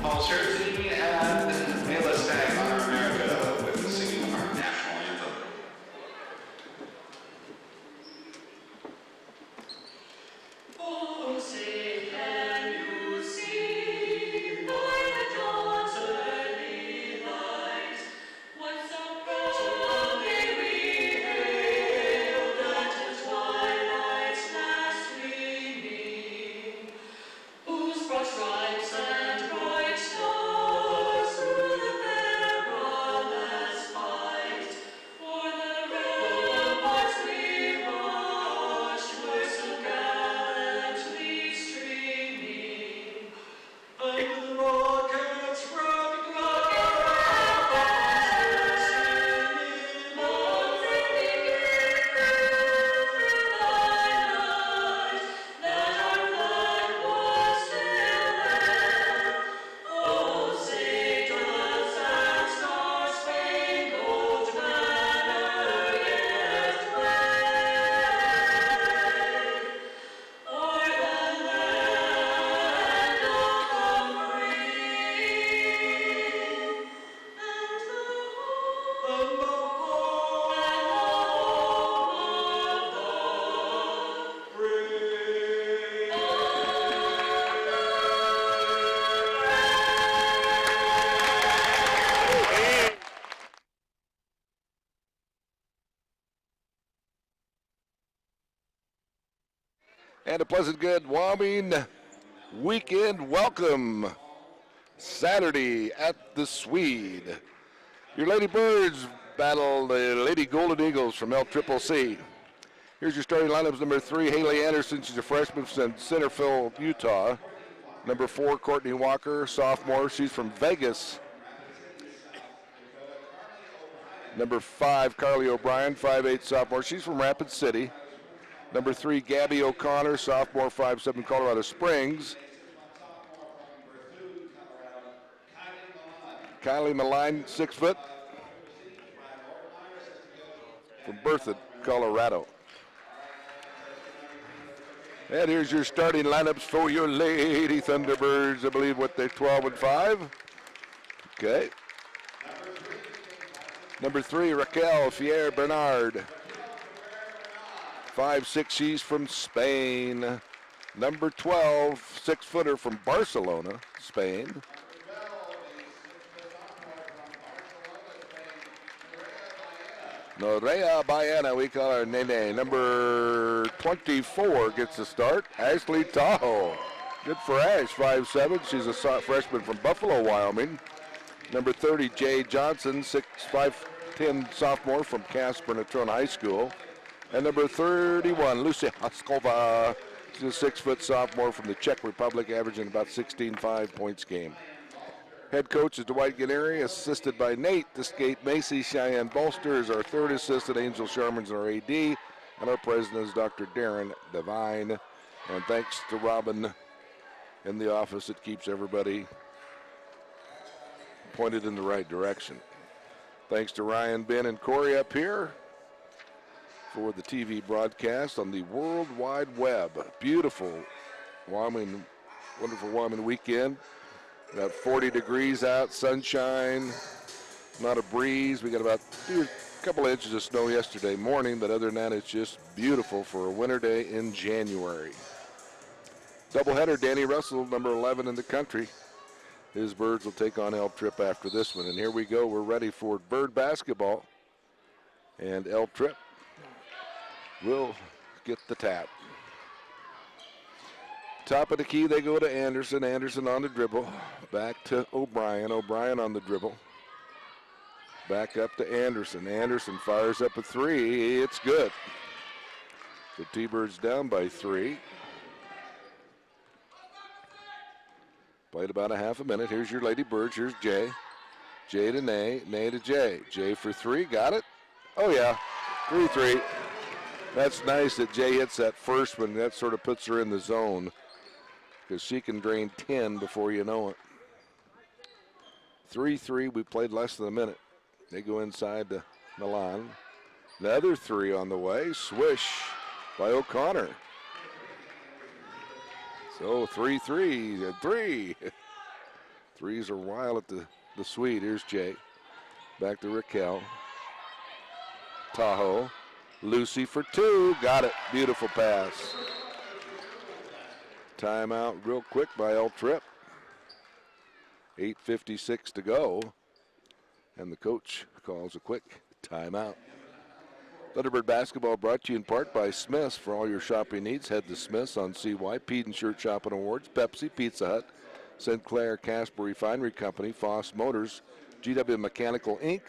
Concerti and Mela Stag Honor America with singing our national anthem. Oh, say can you see by the dawn's early light what so proudly we hailed at the twilight's last gleaming, whose broad stripes and bright stars through the perilous fight o'er the ramparts we marched were so gallantly streaming, and the rockets red glare long singing through thy night, that our flag was still there. Oh, say does that star-spangled banner yet wave o'er the land of the free and the home of the brave? And a pleasant good Wyoming weekend welcome. Saturday at the Swede. Your Lady Birds battle the Lady Golden Eagles from LCCC. Here's your starting lineups. Number 3, Haley Anderson. She's a freshman from Centerville, Utah. Number 4, Courtney Walker, sophomore. She's from Vegas. Number 5, Carly O'Brien, 5'8", sophomore. She's from Rapid City. Number 3, Gabby O'Connor, sophomore, 5'7", Colorado Springs. Kylie Maline, 6 foot, from Berthoud, Colorado. And here's your starting lineups for your Lady Thunderbirds. I believe what they're 12-5. Okay. Number 3, Raquel Fier Bernard. 5'6", she's from Spain. Number 12, 6-footer from Barcelona, Spain. Norea Baena, we call her Nene. Number 24 gets the start. Ashley Tahoe. Good for Ash, 5'7". She's a freshman from Buffalo, Wyoming. Number 30, Jay Johnson, 5'10", sophomore from Casper, Natrona High School. And number 31, Lucy Haskova. She's a 6-foot sophomore from the Czech Republic, averaging about 16.5 points a game. Head coach is Dwight Guineri, assisted by Nate Descate Macy. Cheyenne Bolster is our third assistant. Angel Sharman's our AD. And our president is Dr. Darren Devine. And thanks to Robin in the office that keeps everybody pointed in the right direction. Thanks to Ryan, Ben, and Corey up here for the TV broadcast on the World Wide Web. Beautiful Wyoming, wonderful Wyoming weekend. About 40 degrees out, sunshine, not a breeze. We got about a couple of inches of snow yesterday morning, but other than that, it's just beautiful for a winter day in January. Doubleheader, Danny Russell, number 11 in the country. His Birds will take on El Trip after this one. And here we go. We're ready for Bird basketball. And El Trip will get the tap. Top of the key, they go to Anderson. Anderson on the dribble. Back to O'Brien. O'Brien on the dribble. Back up to Anderson. Anderson fires up a 3. It's good. The T-Birds down by 3. Played about a half a minute. Here's your Lady Birds. Here's Jay. Jay to Nay. Nay to Jay. Jay for 3. Got it? Oh, yeah. 3-3. That's nice that Jay hits that first one. That sort of puts her in the zone, because she can drain 10 before you know it. 3-3, we played less than a minute. They go inside to Milan. Another 3 on the way. Swish by O'Connor. So 3-3, 3. Threes are wild at the Swede. Here's Jay. Back to Raquel. Tahoe. Lucy for two. Got it. Beautiful pass. Timeout real quick by L Trip. 8:56 to go. And the coach calls a quick timeout. Thunderbird basketball brought to you in part by Smith's. For all your shopping needs, head to Smith's on CY. Peden Shirt Shopping Awards, Pepsi, Pizza Hut, Sinclair, Casper Refinery Company, Foss Motors, GW Mechanical Inc.,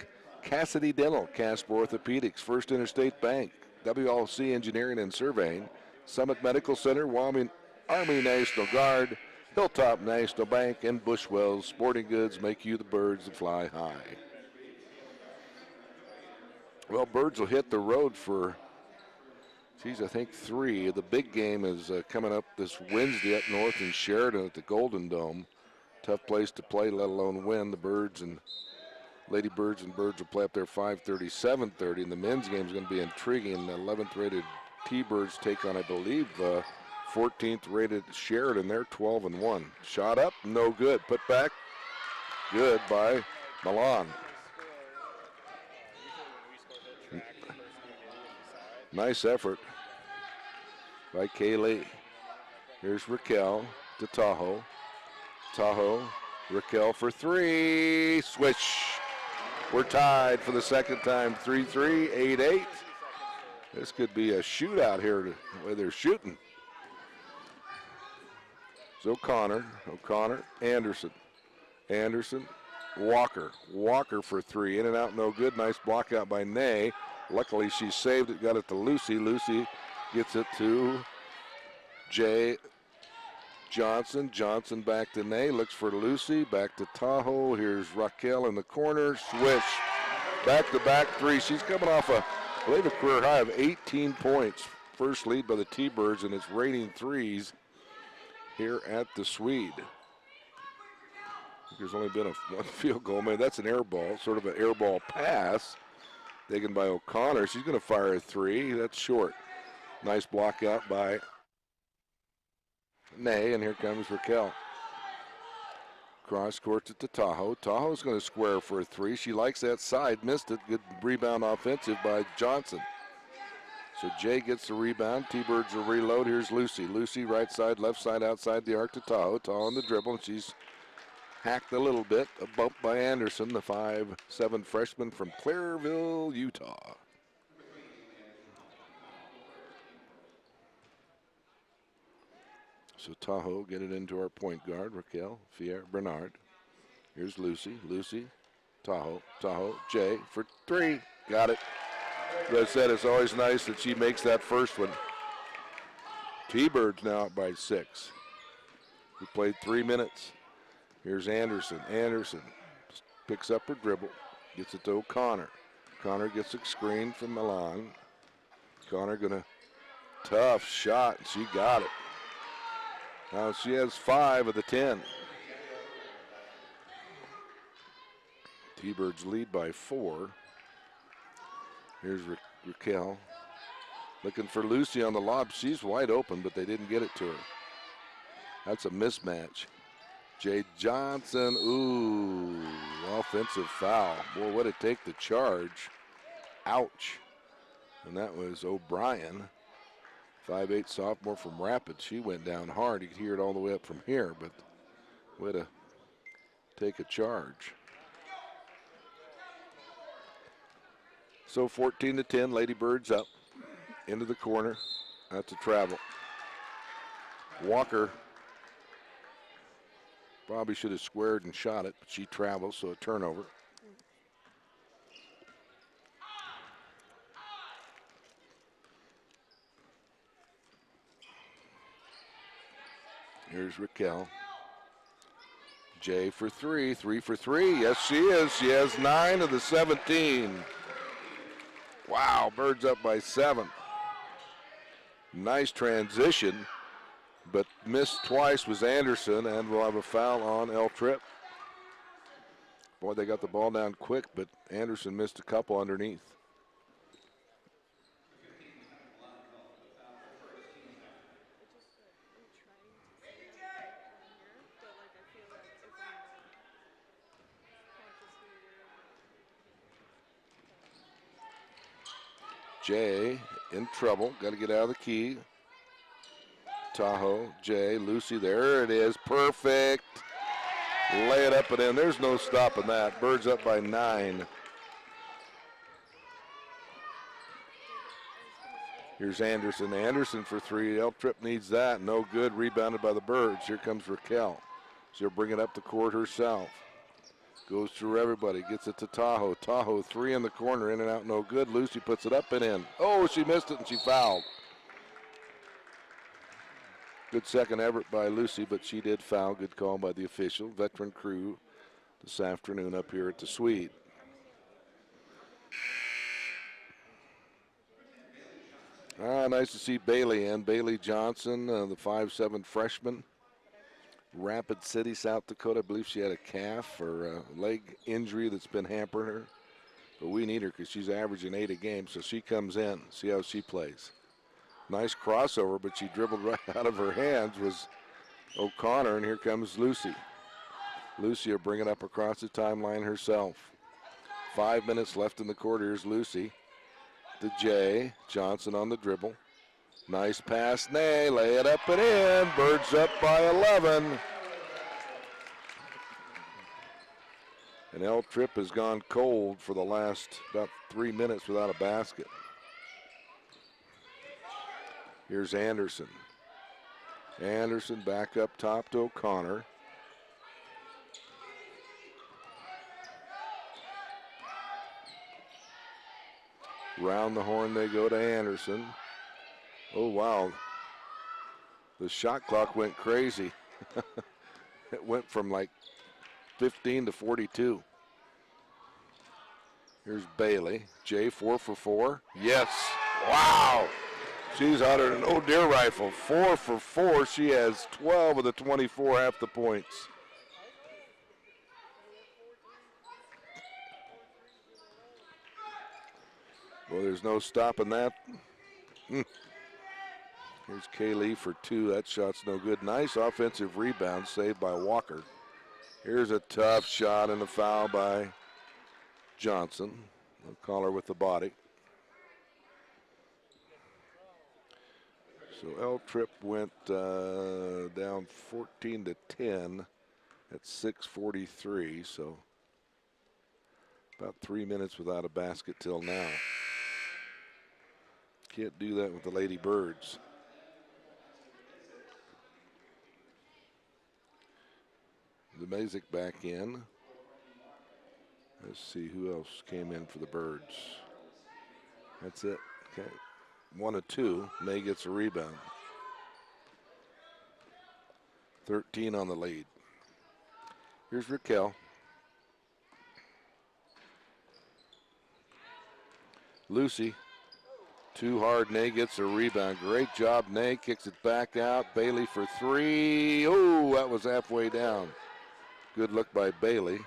Cassidy Dental, Casper Orthopedics, First Interstate Bank, WLC Engineering and Surveying, Summit Medical Center, Wyoming Army National Guard, Hilltop National Bank, and Bushwell's Sporting Goods make you the birds that fly high. Well, Birds will hit the road for, I think 3. The big game is coming up this Wednesday up north in Sheridan at the Golden Dome. Tough place to play, let alone win. The Birds and Lady Birds and Birds will play up there 5:30, 7:30. And the men's game is going to be intriguing. The 11th rated T-Birds take on, I believe, 14th rated Sheridan. They're 12-1. Shot up, no good. Put back, good by Milan. Nice effort by Kaylee. Here's Raquel to Tahoe. Tahoe, Raquel for 3. Swish. We're tied for the second time. 3-3, 8-8. This could be a shootout here, the way they're shooting. It's O'Connor, Anderson. Anderson, Walker. Walker for 3. In and out, no good. Nice block out by Nay. Luckily, she saved it, got it to Lucy. Lucy gets it to Jay Johnson. Johnson back to Nay, looks for Lucy, back to Tahoe. Here's Raquel in the corner, swish. Back-to-back 3. She's coming off I believe a career high of 18 points. First lead by the T-Birds, and it's raining threes here at the Swede. There's only been one field goal made. That's an air ball, sort of an air ball pass. Taken by O'Connor. She's going to fire a 3. That's short. Nice block out by Nay, and here comes Raquel. Cross court to Tahoe. Tahoe's going to square for a 3. She likes that side. Missed it. Good rebound offensive by Johnson. So Jay gets the rebound. T-Birds will reload. Here's Lucy. Lucy right side, left side, outside the arc to Tahoe. Tahoe on the dribble, and she's hacked a little bit. A bump by Anderson, the 5'7" freshman from Clareville, Utah. So Tahoe get it into our point guard, Raquel Bernard. Here's Lucy. Lucy, Tahoe, Jay for 3. Got it. As I said, it's always nice that she makes that first one. T-Birds now up by 6. We played 3 minutes. Here's Anderson. Anderson picks up her dribble, gets it to O'Connor. O'Connor gets a screen from Milan. O'Connor gonna, tough shot, and she got it. Now she has 5 of the 10. T-Birds lead by 4. Here's Raquel looking for Lucy on the lob. She's wide open, but they didn't get it to her. That's a mismatch. Jay Johnson, ooh, offensive foul. Boy, what it take to charge. Ouch. And that was O'Brien, 5'8" sophomore from Rapids. She went down hard. You could hear it all the way up from here, but way to take a charge. So 14-10, Lady Birds up into the corner. That's a travel. Walker probably should have squared and shot it, but she travels, so a turnover. Here's Raquel. Jay for 3, 3 for 3. Yes, she is. She has 9 of the 17. Wow, Birds up by 7. Nice transition, but missed twice was Anderson, and we'll have a foul on L Trip. Boy, they got the ball down quick, but Anderson missed a couple underneath. Jay in trouble. Got to get out of the key. Tahoe, Jay, Lucy, there it is. Perfect. Lay it up and in. There's no stopping that. Birds up by 9. Here's Anderson. Anderson for 3. L Trip needs that. No good. Rebounded by the Birds. Here comes Raquel. She'll bring it up the court herself. Goes through everybody. Gets it to Tahoe. Tahoe 3 in the corner. In and out. No good. Lucy puts it up and in. Oh, she missed it and she fouled. Good second effort by Lucy, but she did foul. Good call by the official. Veteran crew this afternoon up here at the suite. Nice to see Bailey in. Bailey Johnson, the 5'7" freshman. Rapid City, South Dakota. I believe she had a calf or a leg injury that's been hampering her. But we need her because she's averaging 8 a game, so she comes in. See how she plays. Nice crossover, but she dribbled right out of her hands was O'Connor, and here comes Lucy. Lucy will bring it up across the timeline herself. 5 minutes left in the quarter. Here's Lucy. To Jay. Johnson on the dribble. Nice pass. Nay, lay it up and in. Birds up by 11. And L Trip has gone cold for the last about 3 minutes without a basket. Here's Anderson. Anderson back up top to O'Connor. Round the horn they go to Anderson. Oh, wow. The shot clock went crazy. It went from like 15 to 42. Here's Bailey. Jay 4 for 4. Yes. Wow. She's out of an oh dear rifle. 4 for 4. She has 12 of the 24, half the points. Well, there's no stopping that. Here's Kaylee for 2. That shot's no good. Nice offensive rebound saved by Walker. Here's a tough shot and a foul by Johnson. They'll call her with the body. So L Trip went down 14 to 10 at 6:43. So about 3 minutes without a basket till now. Can't do that with the Lady Birds. The Mazik back in. Let's see who else came in for the Birds. That's it. Okay. 1 of 2. May gets a rebound. 13 on the lead. Here's Raquel. Lucy. Too hard. Nay gets a rebound. Great job. Nay kicks it back out. Bailey for 3. Oh, that was halfway down. Good look by Bailey.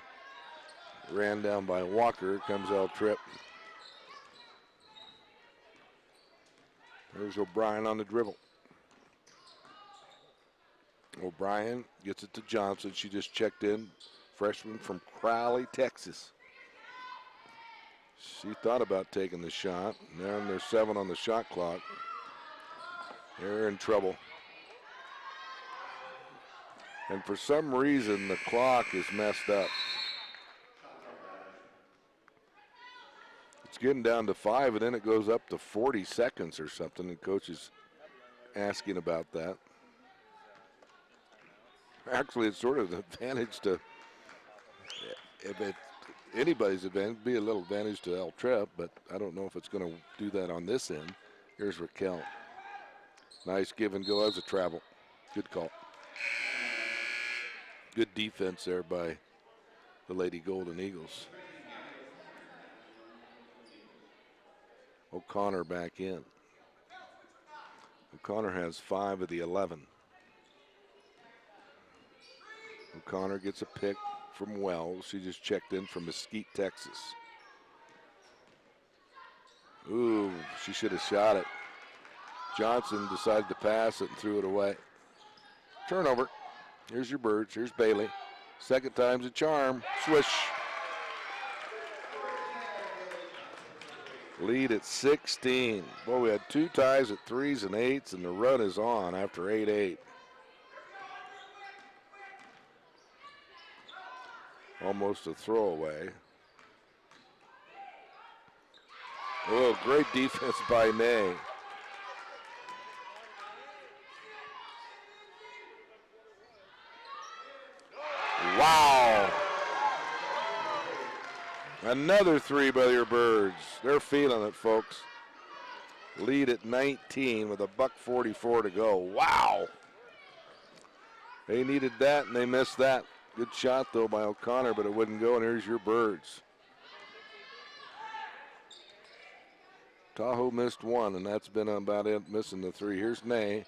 Ran down by Walker. Comes L Trip. There's O'Brien on the dribble. O'Brien gets it to Johnson. She just checked in. Freshman from Crowley, Texas. She thought about taking the shot. Now there's 7 on the shot clock. They're in trouble. And for some reason, the clock is messed up. It's getting down to 5, and then it goes up to 40 seconds or something, and coach is asking about that. Actually, it's sort of an advantage to, if it's anybody's advantage, be a little advantage to L Trip, but I don't know if it's going to do that on this end. Here's Raquel. Nice give and go as a travel. Good call. Good defense there by the Lady Golden Eagles. O'Connor back in. O'Connor has 5 of the 11. O'Connor gets a pick from Wells. She just checked in from Mesquite, Texas. Ooh, she should have shot it. Johnson decided to pass it and threw it away. Turnover. Here's your Birds. Here's Bailey. Second time's a charm. Swish. Lead at 16. Boy, we had 2 ties at 3s and 8s, and the run is on after 8-8. Almost a throwaway. Oh, great defense by May. Wow. Another 3 by your Birds. They're feeling it, folks. Lead at 19 with $1:44 to go. Wow. They needed that, and they missed that. Good shot, though, by O'Connor, but it wouldn't go, and here's your Birds. Tahoe missed 1, and that's been about it, missing the 3. Here's Ney.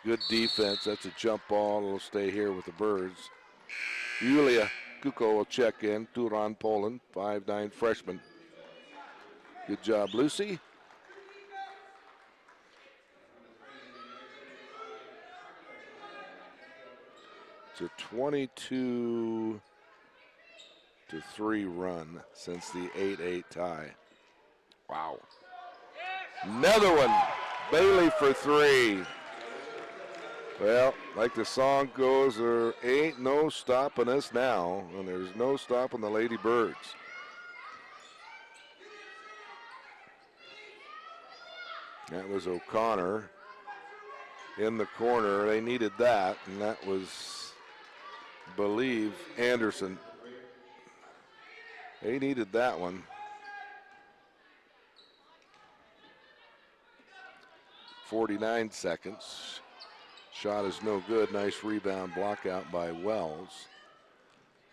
Good defense. That's a jump ball. It'll stay here with the Birds. Yulia Kuko will check in. Turan, Poland, 5'9" freshman. Good job, Lucy. It's a 22-3 run since the 8-8 tie. Wow. Another one. Bailey for 3. Well, like the song goes, there ain't no stopping us now, and there's no stopping the Lady Birds. That was O'Connor in the corner. They needed that, and that was, I believe, Anderson. They needed that one. 49 seconds. Shot is no good. Nice rebound block out by Wells.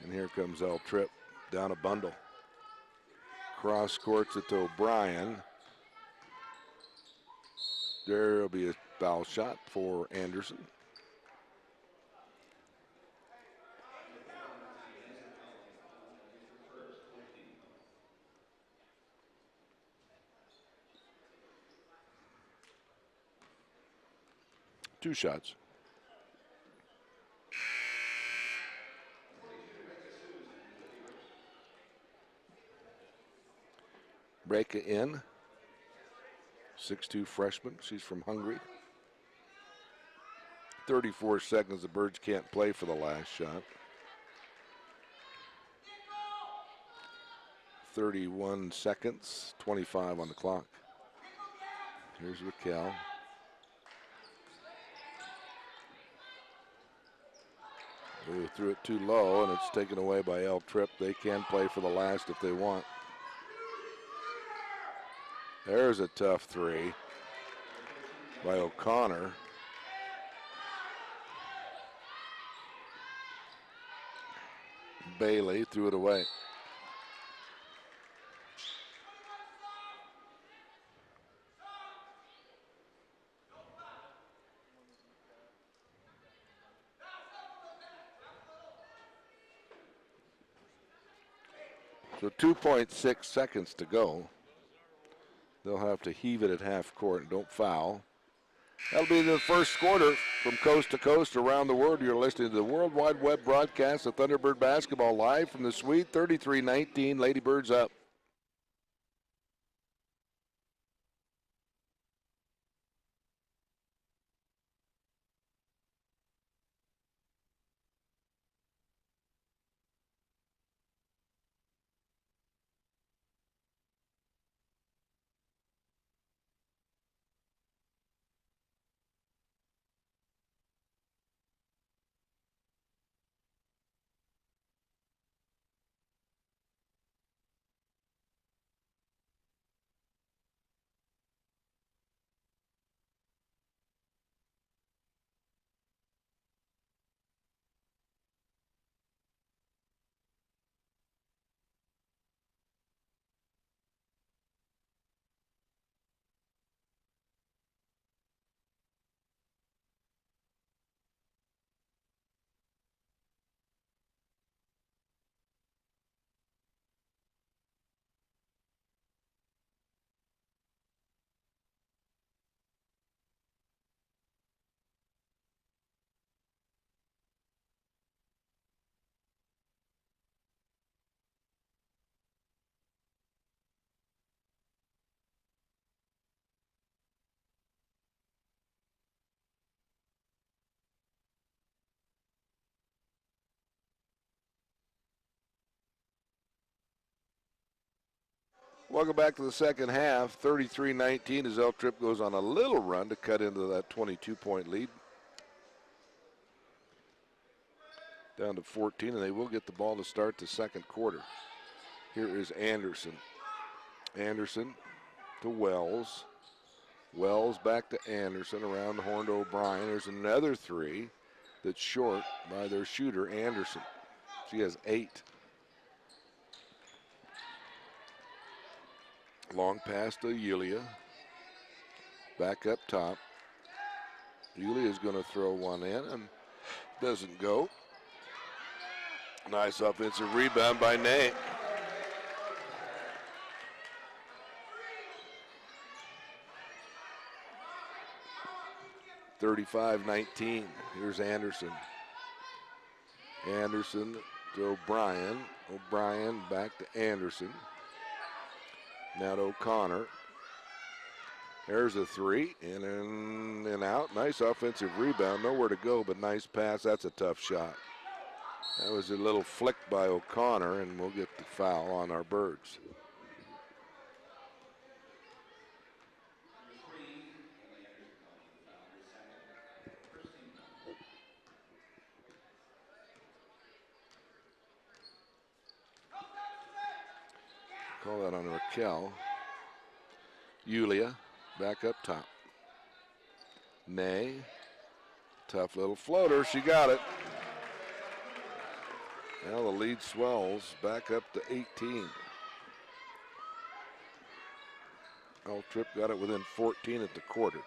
And here comes El Tripp down a bundle. Cross courts it to O'Brien. There will be a foul shot for Anderson. Two shots. Breka in. 6'2" freshman. She's from Hungary. 34 seconds. The Birds can't play for the last shot. 31 seconds. 25 on the clock. Here's Raquel. They threw it too low, and it's taken away by El Tripp. They can play for the last if they want. There's a tough 3 by O'Connor. Bailey threw it away. So 2.6 seconds to go. They'll have to heave it at half court and don't foul. That'll be the first quarter from coast to coast around the world. You're listening to the World Wide Web broadcast of Thunderbird basketball live from the suite. 33-19, Lady Birds up. Welcome back to the second half. 33-19 as L Trip goes on a little run to cut into that 22-point lead. Down to 14, and they will get the ball to start the second quarter. Here is Anderson. Anderson to Wells. Wells back to Anderson, around the horn to O'Brien. There's another three that's short by their shooter, Anderson. She has 8. Long pass to Yulia. Back up top. Yulia's going to throw one in and doesn't go. Nice offensive rebound by Nate. (35-19). Here's Anderson. Anderson to O'Brien. O'Brien back to Anderson. Now to O'Connor. There's a three, in and out. Nice offensive rebound. Nowhere to go, but nice pass. That's a tough shot. That was a little flick by O'Connor, and we'll get the foul on our Birds. Call that on Raquel. Yulia back up top. Nay. Tough little floater. She got it. Now the lead swells back up to 18. L Trip got it within 14 at the quarter.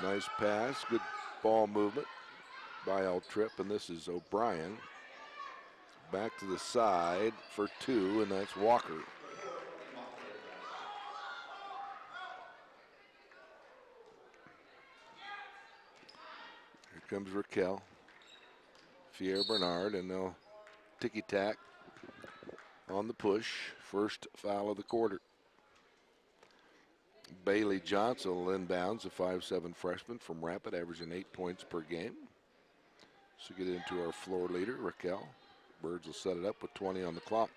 Nice pass. Good ball movement by L Trip, and this is O'Brien. Back to the side for 2, and that's Walker. Here comes Raquel. Fier Bernard, and they'll ticky-tack on the push. First foul of the quarter. Bailey Johnson inbounds, a 5'7" freshman from Rapid, averaging 8 points per game. So get into our floor leader, Raquel. Birds will set it up with 20 on the clock.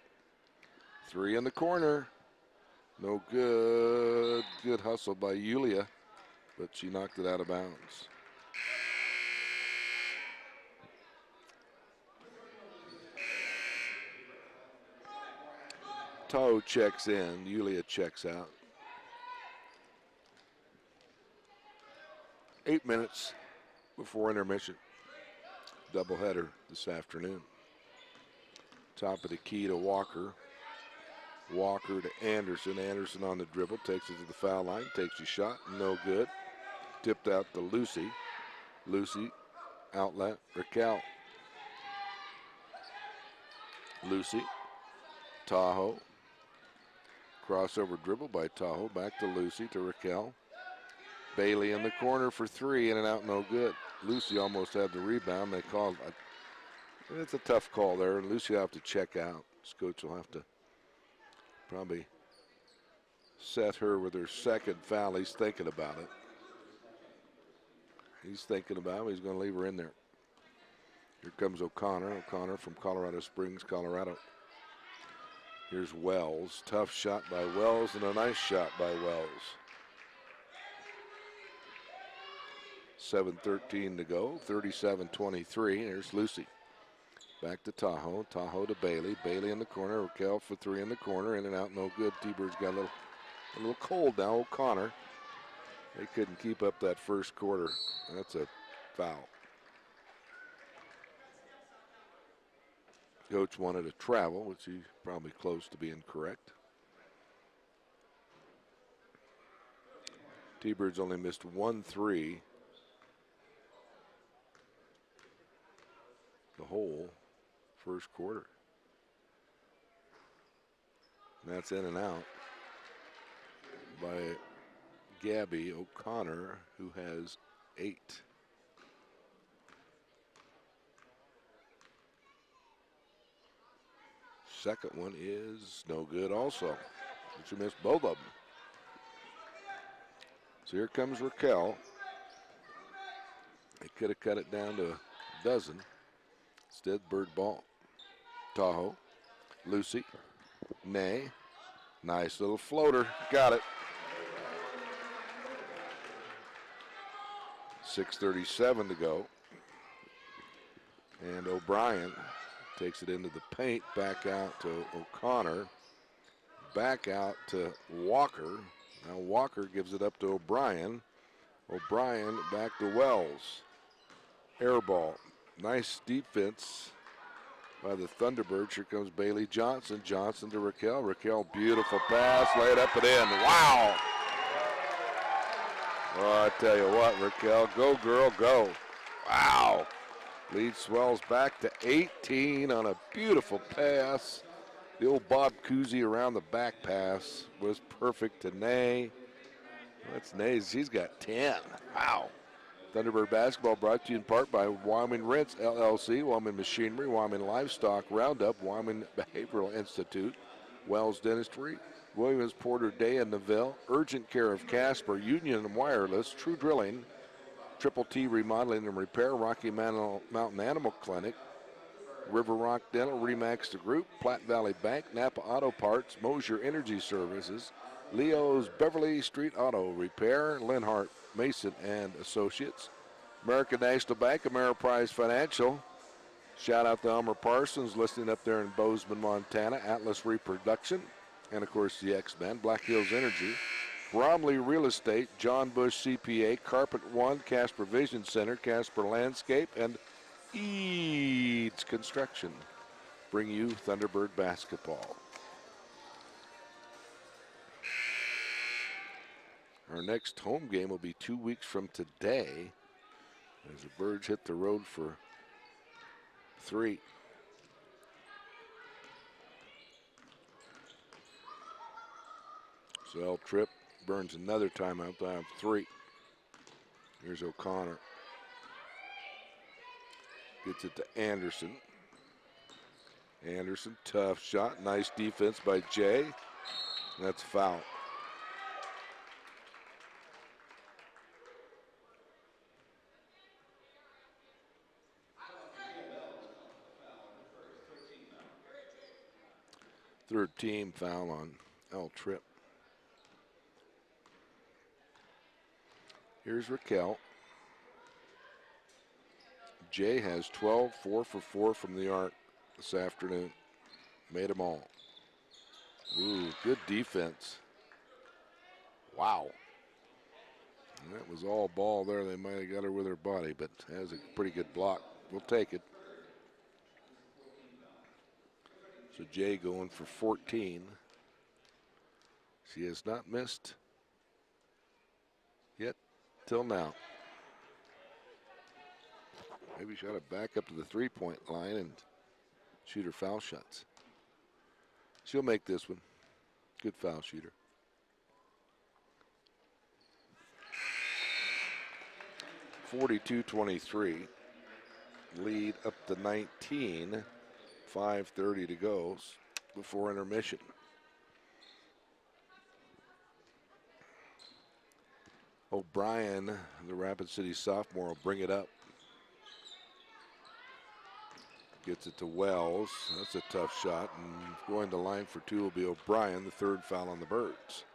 3 in the corner. No good. Good hustle by Yulia, but she knocked it out of bounds. Toe checks in. Yulia checks out. 8 minutes before intermission. Doubleheader this afternoon. Top of the key to Walker. Walker to Anderson. Anderson on the dribble. Takes it to the foul line. Takes a shot. No good. Tipped out to Lucy. Lucy. Outlet. Raquel. Lucy. Tahoe. Crossover dribble by Tahoe. Back to Lucy, to Raquel. Bailey in the corner for 3. In and out. No good. Lucy almost had the rebound. They called. It's a tough call there. Lucy will have to check out. This coach will have to probably set her with her second foul. He's thinking about it. He's thinking about it. He's going to leave her in there. Here comes O'Connor. O'Connor from Colorado Springs, Colorado. Here's Wells. Tough shot by Wells and a nice shot by Wells. 7:13 to go. 37-23. Here's Lucy. Back to Tahoe. Tahoe to Bailey. Bailey in the corner. Raquel for 3 in the corner. In and out. No good. T-Bird's got a little cold now. O'Connor. They couldn't keep up that first quarter. That's a foul. Coach wanted to travel, which he's probably close to being correct. T-Birds only missed 1 3 the whole first quarter. And that's in and out by Gabby O'Connor, who has 8. Second one is no good also. She missed both of them. So here comes Raquel. They could have cut it down to a dozen. Instead, Bird ball. Tahoe. Lucy. Nay. Nice little floater. Got it. 6:37 to go. And O'Brien takes it into the paint. Back out to O'Connor. Back out to Walker. Now Walker gives it up to O'Brien. O'Brien back to Wells. Air ball. Nice defense by the Thunderbirds. Here comes Bailey Johnson. Johnson to Raquel. Raquel, beautiful pass. Lay it up and in. Wow. Well, I tell you what, Raquel, go girl, go. Wow. Lead swells back to 18 on a beautiful pass. The old Bob Cousy around the back pass was perfect to Nay. That's Nay's. She's got 10. Wow. Thunderbird basketball brought to you in part by Wyoming Rents, LLC, Wyoming Machinery, Wyoming Livestock Roundup, Wyoming Behavioral Institute, Wells Dentistry, Williams Porter Day and Neville, Urgent Care of Casper, Union and Wireless, True Drilling, Triple T Remodeling and Repair, Rocky Mountain Animal Clinic, River Rock Dental, Remax the Group, Platte Valley Bank, Napa Auto Parts, Mosier Energy Services, Leo's Beverly Street Auto Repair, Linhart Mason and Associates, American National Bank, Ameriprise Financial. Shout out to Elmer Parsons listening up there in Bozeman, Montana, Atlas Reproduction, and of course the X-Men, Black Hills Energy, Bromley Real Estate, John Bush CPA, Carpet One, Casper Vision Center, Casper Landscape, and Eads Construction bring you Thunderbird basketball. Our next home game will be 2 weeks from today as the Birds hit the road for 3. So L Tripp burns another timeout. They'll have 3. Here's O'Connor. Gets it to Anderson. Anderson, tough shot. Nice defense by Jay. That's a foul. Third team foul on L Tripp. Here's Raquel. Jay has 12, 4 for 4 from the arc this afternoon. Made them all. Ooh, good defense. Wow. And that was all ball there. They might have got her with her body, but has a pretty good block. We'll take it. So Jay going for 14. She has not missed yet till now. Maybe she ought to back up to the three-point line and shoot her foul shots. She'll make this one. Good foul shooter. (42-23). Lead up to 19. 5:30 to go before intermission. O'Brien, the Rapid City sophomore, will bring it up. Gets it to Wells. That's a tough shot. And going to line for 2 will be O'Brien, the 3rd foul on the Birds.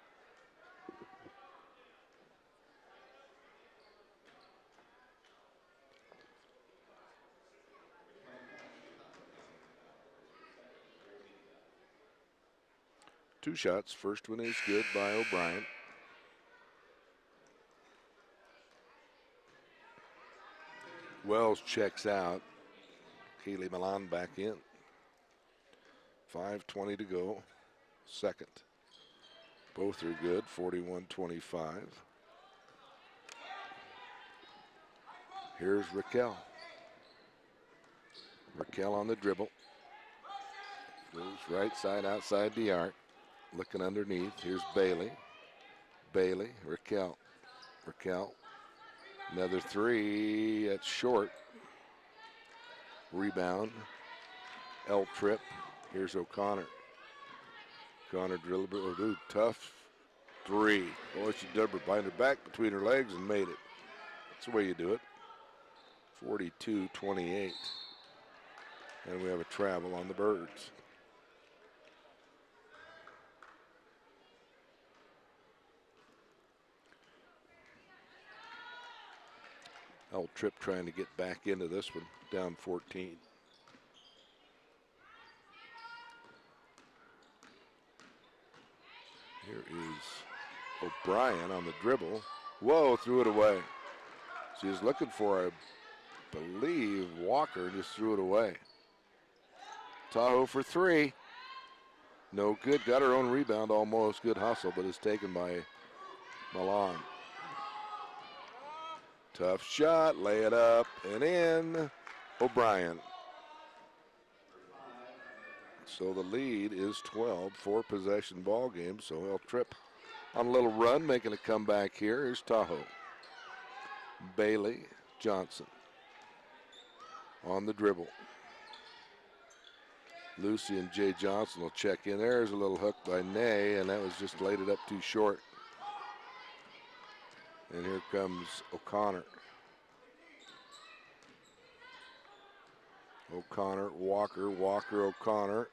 Two shots. First one is good by O'Brien. Wells checks out. Kaylee Milan back in. 5:20 to go. Second. Both are good. 41-25. Here's Raquel. Raquel on the dribble. Goes right side outside the arc. Looking underneath. Here's Bailey. Bailey. Raquel. Raquel. Another 3. That's short. Rebound. L Tripp. Here's O'Connor. O'Connor dribble. Oh, tough 3. Boy, she did her behind her back between her legs and made it. That's the way you do it. 42-28. And we have a travel on the Birds. L Tripp trying to get back into this one, down 14. Here is O'Brien on the dribble. Whoa, threw it away. She was looking for, I believe, Walker, and just threw it away. Tahoe for three. No good. Got her own rebound almost. Good hustle, but is taken by Milan. Tough shot. Lay it up and in. O'Brien. So the lead is 12. 4-possession ball game. So L Tripp on a little run, making a comeback here. Here's Tahoe. Bailey, Johnson on the dribble. Lucy and Jay Johnson will check in. There's a little hook by Nay, and that was just laid it up too short. And here comes O'Connor. O'Connor, Walker, Walker, O'Connor.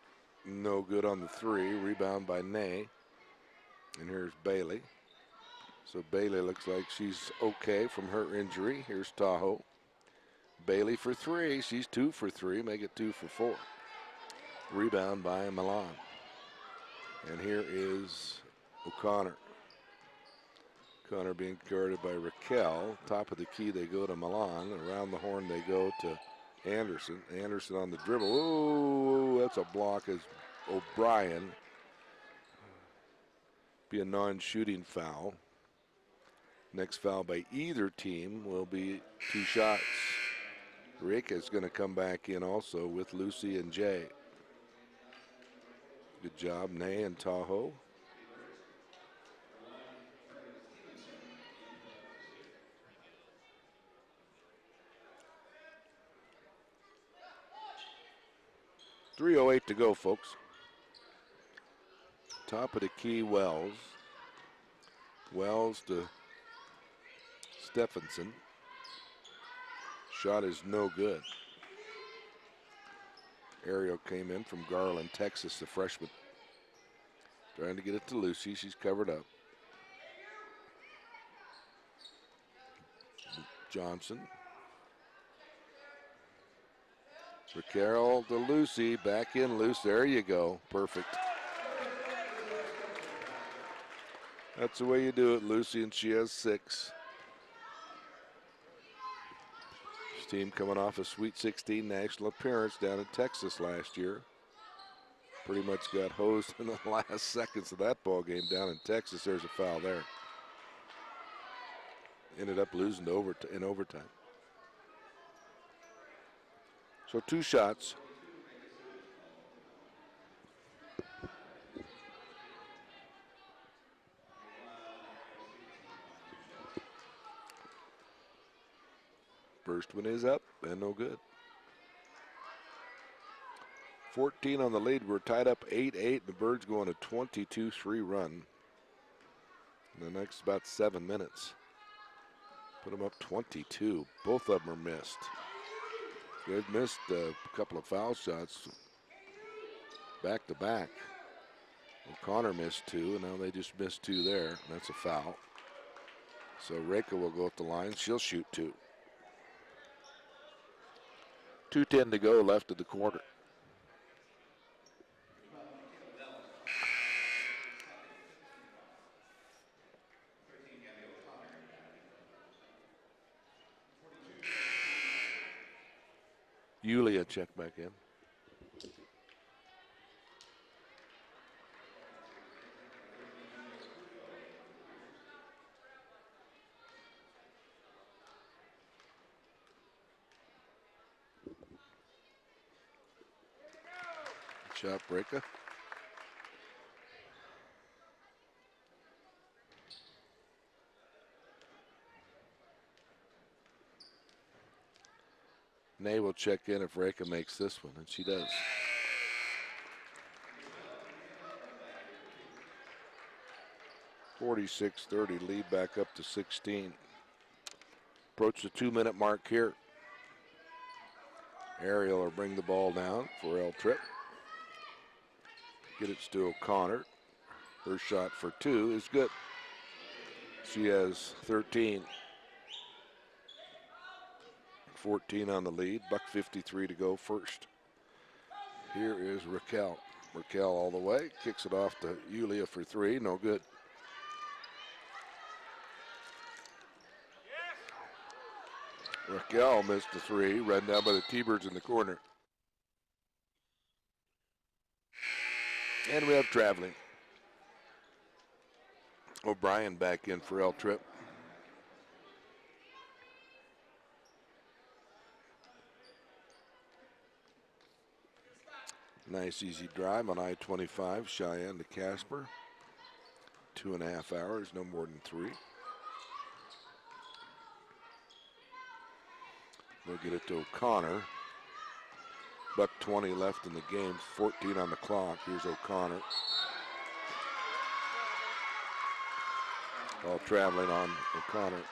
No good on the three. Rebound by Nay. And here's Bailey. So Bailey looks like she's okay from her injury. Here's Tahoe. Bailey for three. She's 2 for 3. Make it 2 for 4. Rebound by Milan. And here is O'Connor. O'Connor being guarded by Raquel. Top of the key they go to Milan. Around the horn they go to Anderson. Anderson on the dribble. Ooh, that's a block as O'Brien. Be a non-shooting foul. Next foul by either team will be 2 shots. Rick is going to come back in also with Lucy and Jay. Good job, Nay and Tahoe. .308 to go, folks. Top of the key, Wells. Wells to Stephenson. Shot is no good. Ariel came in from Garland, Texas, the freshman. Trying to get it to Lucy. She's covered up. Johnson. Raquel to Lucy. Back in, Luce. There you go. Perfect. That's the way you do it, Lucy, and she has 6. This team coming off a Sweet 16 national appearance down in Texas last year. Pretty much got hosed in the last seconds of that ball game down in Texas. There's a foul there. Ended up losing in overtime. So 2 shots. First one is up and no good. 14 on the lead. We're tied up 8-8. The Birds go on a 22-3 run. In the next about 7 minutes. Put them up 22. Both of them are missed. They've missed a couple of foul shots back to back. O'Connor missed 2, and now they just missed 2 there. And that's a foul. So Reka will go at the line. She'll shoot 2. 2:10 to go left of the quarter. Yulia check back in. Shot breaker. Nay will check in if Reka makes this one, and she does. .46-30, lead back up to 16. Approach the 2-minute mark here. Ariel will bring the ball down for L Tripp. Get it to O'Connor. Her shot for 2 is good. She has 13. 14 on the lead. $1:53 to go first. Here is Raquel. Raquel all the way. Kicks it off to Yulia for three. No good. Raquel missed the three. Run down by the T-Birds in the corner. And we have traveling. O'Brien back in for L Trip. Nice easy drive on I-25, Cheyenne to Casper. 2.5 hours, no more than 3. They'll get it to O'Connor. $1:20 left in the game, 14 on the clock. Here's O'Connor. All traveling on O'Connor.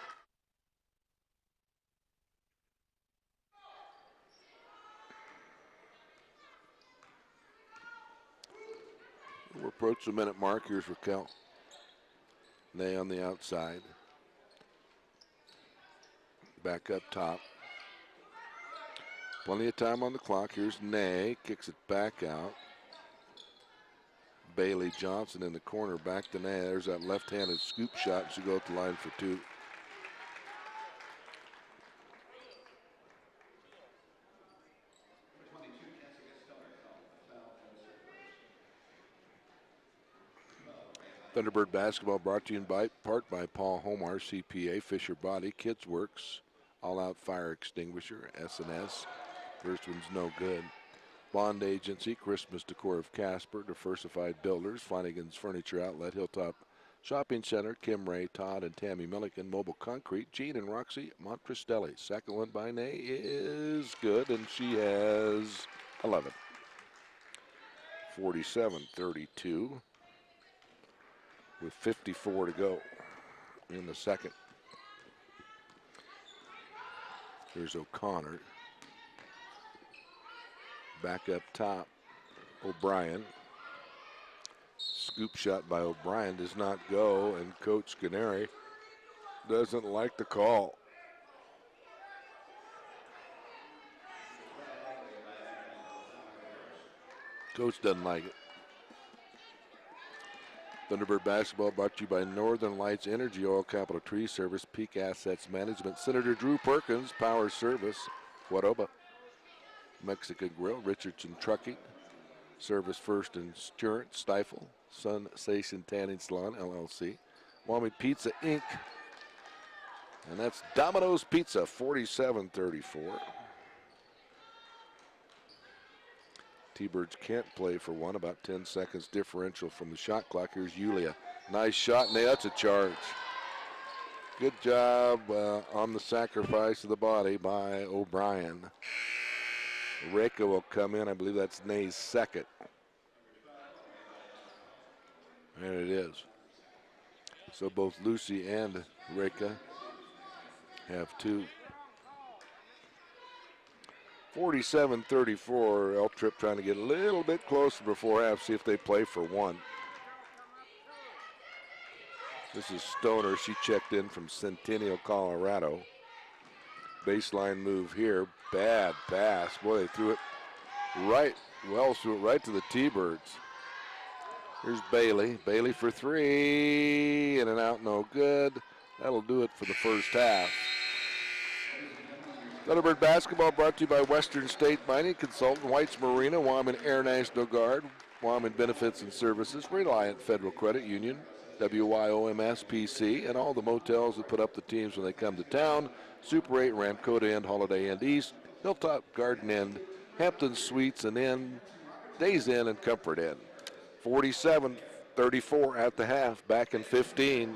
We're approaching the minute mark. Here's Raquel. Nay on the outside. Back up top. Plenty of time on the clock. Here's Nay. Kicks it back out. Bailey Johnson in the corner. Back to Nay. There's that left-handed scoop shot. She'll go up the line for 2. Thunderbird basketball brought to you in part by Paul Homar, CPA, Fisher Body, Kids Works, All Out Fire Extinguisher, S&S. First one's no good. Bond Agency, Christmas Decor of Casper, Diversified Builders, Flanagan's Furniture Outlet, Hilltop Shopping Center, Kim Ray, Todd, and Tammy Milliken, Mobile Concrete, Gene and Roxy Montrestelli. Second one by Nay is good, and she has 11. 47-32. With 54 to go in the second. Here's O'Connor. Back up top, O'Brien. Scoop shot by O'Brien does not go, and Coach Canary doesn't like the call. Coach doesn't like it. Thunderbird basketball brought to you by Northern Lights Energy Oil, Capital Tree Service, Peak Assets Management, Senator Drew Perkins, Power Service, Waroba, Mexican Grill, Richardson Trucking, Service First Insurance, Stifle, Sensation Tanning Salon, LLC, Wami Pizza, Inc., and that's Domino's Pizza, 47-34. T-Birds can't play for one, about 10 seconds differential from the shot clock. Here's Yulia. Nice shot, and that's a charge. Good job on the sacrifice of the body by O'Brien. Reka will come in. I believe that's Nay's second. There it is. So both Lucy and Reka have 2. 47-34, L Trip trying to get a little bit closer before half, see if they play for 1. This is Stoner. She checked in from Centennial, Colorado. Baseline move here. Bad pass. Boy, they threw it right, Wells threw it right to the T-Birds. Here's Bailey. Bailey for 3. In and out, no good. That'll do it for the first half. Thunderbird basketball brought to you by Western State Mining Consultant, White's Marina, Wyoming Air National Guard, Wyoming Benefits and Services, Reliant Federal Credit Union, WYOMS PC, and all the motels that put up the teams when they come to town, Super 8, Ramcota Inn, Holiday Inn East, Hilltop Garden Inn, Hampton Suites and Inn, Days Inn, and Comfort Inn. 47-34 at the half, back in 15.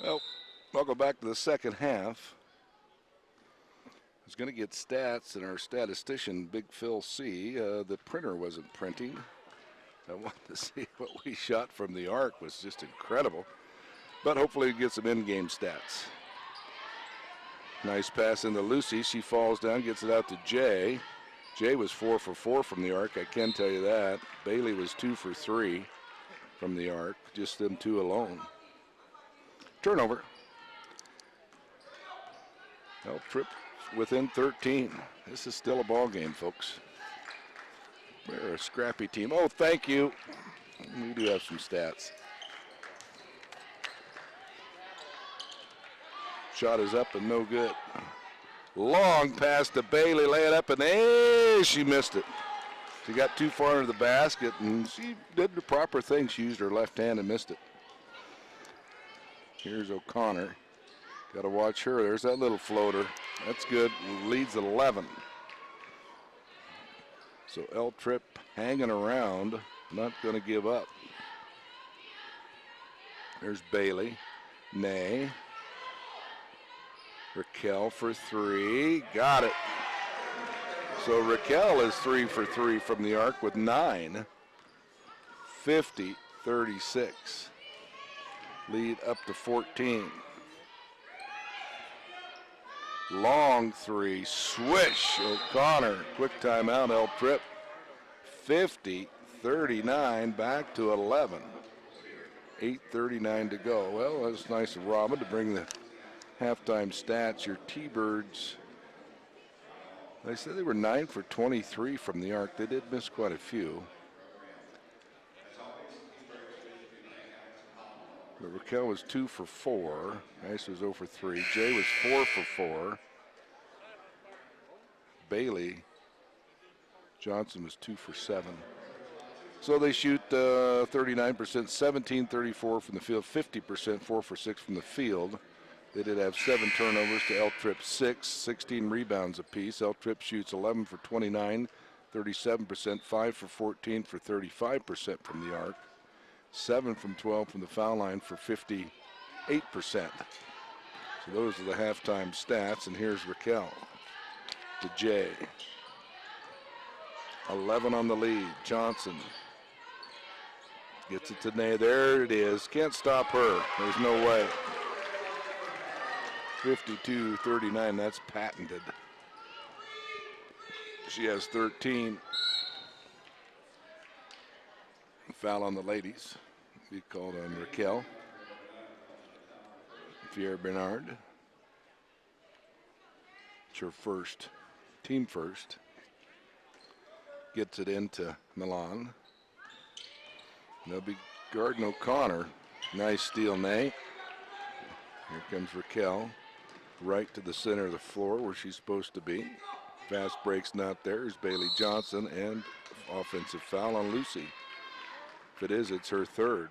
Well, welcome back to the second half. I was going to get stats, and our statistician, Big Phil C., the printer wasn't printing. I wanted to see what we shot from the arc. Was just incredible. But hopefully we get some in-game stats. Nice pass into Lucy. She falls down, gets it out to Jay. Jay was 4 for 4 from the arc, I can tell you that. Bailey was 2 for 3 from the arc, just them two alone. Turnover. Well, Tripp within 13. This is still a ball game, folks. We're a scrappy team. Oh, thank you. We do have some stats. Shot is up and no good. Long pass to Bailey, lay it up, and she missed it. She got too far into the basket, and she did the proper thing. She used her left hand and missed it. Here's O'Connor. Got to watch her. There's that little floater. That's good. Leads at 11. So L Tripp hanging around, not going to give up. There's Bailey. Nay. Raquel for 3. Got it. So Raquel is 3 for 3 from the arc with 9. 50-36. Lead up to 14. Long 3. Swish. O'Connor. Quick timeout. L Tripp. 50-39. Back to 11. 8:39 to go. Well, that's nice of Robin to bring the halftime stats. Your T-Birds, they said they were 9 for 23 from the arc. They did miss quite a few. But Raquel was 2 for 4. Nice was 0 for 3. Jay was 4 for 4. Bailey Johnson was 2 for 7. So they shoot 39%, 17-34 from the field, 50%, 4 for 6 from the field. They did have 7 turnovers to L Tripp 6, 16 rebounds apiece. L Tripp shoots 11 for 29, 37%, 5 for 14 for 35% from the arc, 7 from 12 from the foul line for 58%. So those are the halftime stats, and here's Raquel to Jay. 11 on the lead. Johnson gets it to Nay. There it is. Can't stop her. There's no way. 52-39, that's patented. She has 13. Foul on the ladies. Be called on Raquel. Pierre Bernard. It's her first, team first. Gets it into Milan. They'll be guarding O'Connor. Nice steal, Nay. Here comes Raquel. Right to the center of the floor where she's supposed to be. Fast break's not there. Here's Bailey Johnson, and offensive foul on Lucy. If it is, it's her third.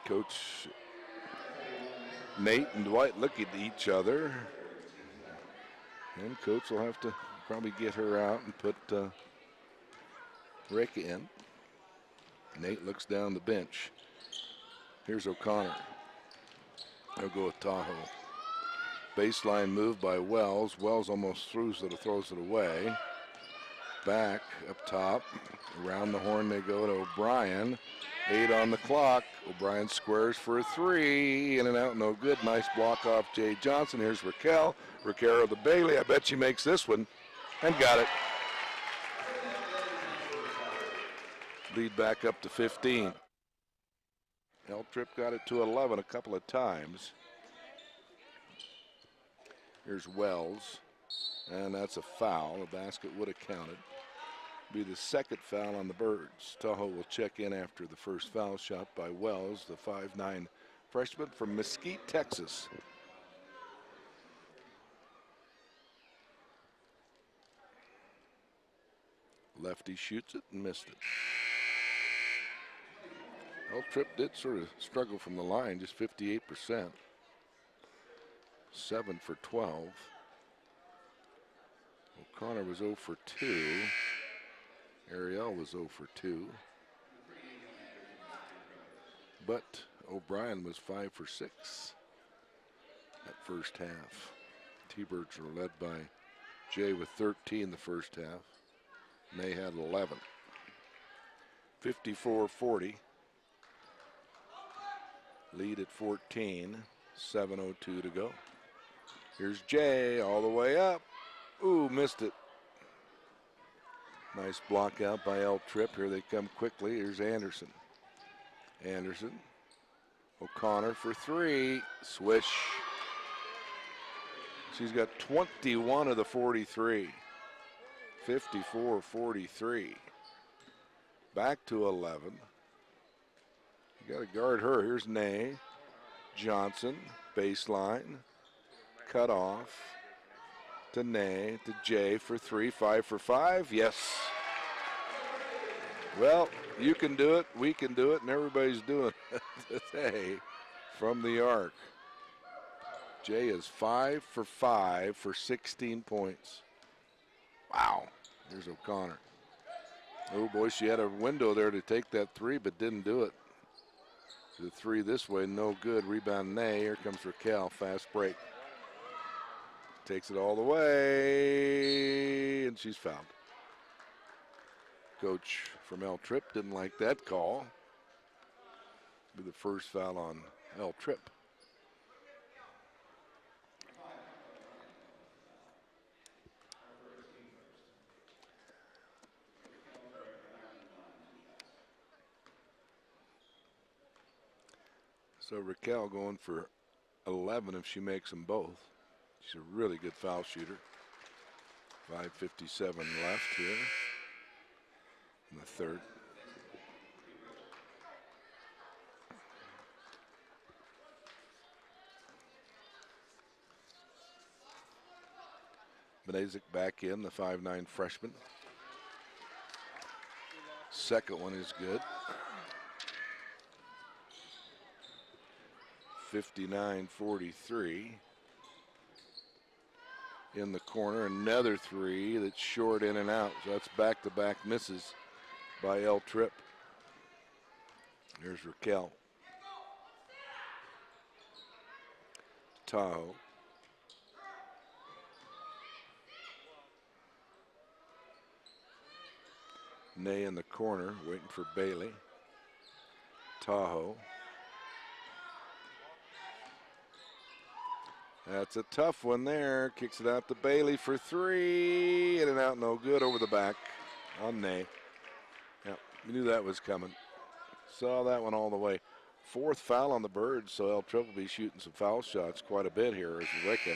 Coach Nate and Dwight look at each other. And coach will have to probably get her out and put Rick in. Nate looks down the bench. Here's O'Connor. They'll go with Tahoe. Baseline move by Wells. Wells almost throws it away. Back up top. Around the horn they go to O'Brien. 8 on the clock. O'Brien squares for a 3. In and out, no good. Nice block off Jay Johnson. Here's Raquel. Raquel to Bailey. I bet she makes this one. And got it. Lead back up to 15. L Tripp got it to 11 a couple of times. Here's Wells. And that's a foul. The basket would have counted. Be the second foul on the Birds. Tahoe will check in after the first foul shot by Wells, the 5'9" freshman from Mesquite, Texas. Lefty shoots it and missed it. L Tripp did sort of struggle from the line, just 58%. 7 for 12. O'Connor was 0 for 2. Ariel was 0 for 2. but O'Brien was 5 for 6 that first half. T-Birds were led by Jay with 13 the first half. And they had 11. 54-40. Lead at 14. 7:02 to go. Here's Jay all the way up. Ooh, missed it. Nice block out by L Tripp. Here they come quickly. Here's Anderson. Anderson. O'Connor for 3. Swish. She's got 21 of the 43. 54-43. Back to 11. You got to guard her. Here's Nay. Johnson. Baseline. Cut off. To Nay. To Jay for 3. 5 for 5. Yes. Well, you can do it. We can do it. And everybody's doing it today from the arc. Jay is 5 for 5 for 16 points. Wow. There's O'Connor. Oh boy, she had a window there to take that 3, but didn't do it. The 3 this way, no good. Rebound Nay. Here comes Raquel. Fast break. Takes it all the way, and she's fouled. Coach from L Tripp didn't like that call. Be the first foul on L Tripp. So Raquel going for 11 if she makes them both. She's a really good foul shooter. 5:57 left here in the third. Benazik back in, the 5'9" freshman. Second one is good. 59-43. In the corner, another 3 that's short in and out. So that's back-to-back misses by L Tripp. Here's Raquel. Tahoe. Nay in the corner, waiting for Bailey. Tahoe. That's a tough one there. Kicks it out to Bailey for 3. In and out, no good. Over the back on Nay. Yep, we knew that was coming. Saw that one all the way. 4th foul on the Birds, so El Tripp will be shooting some foul shots quite a bit here as Rick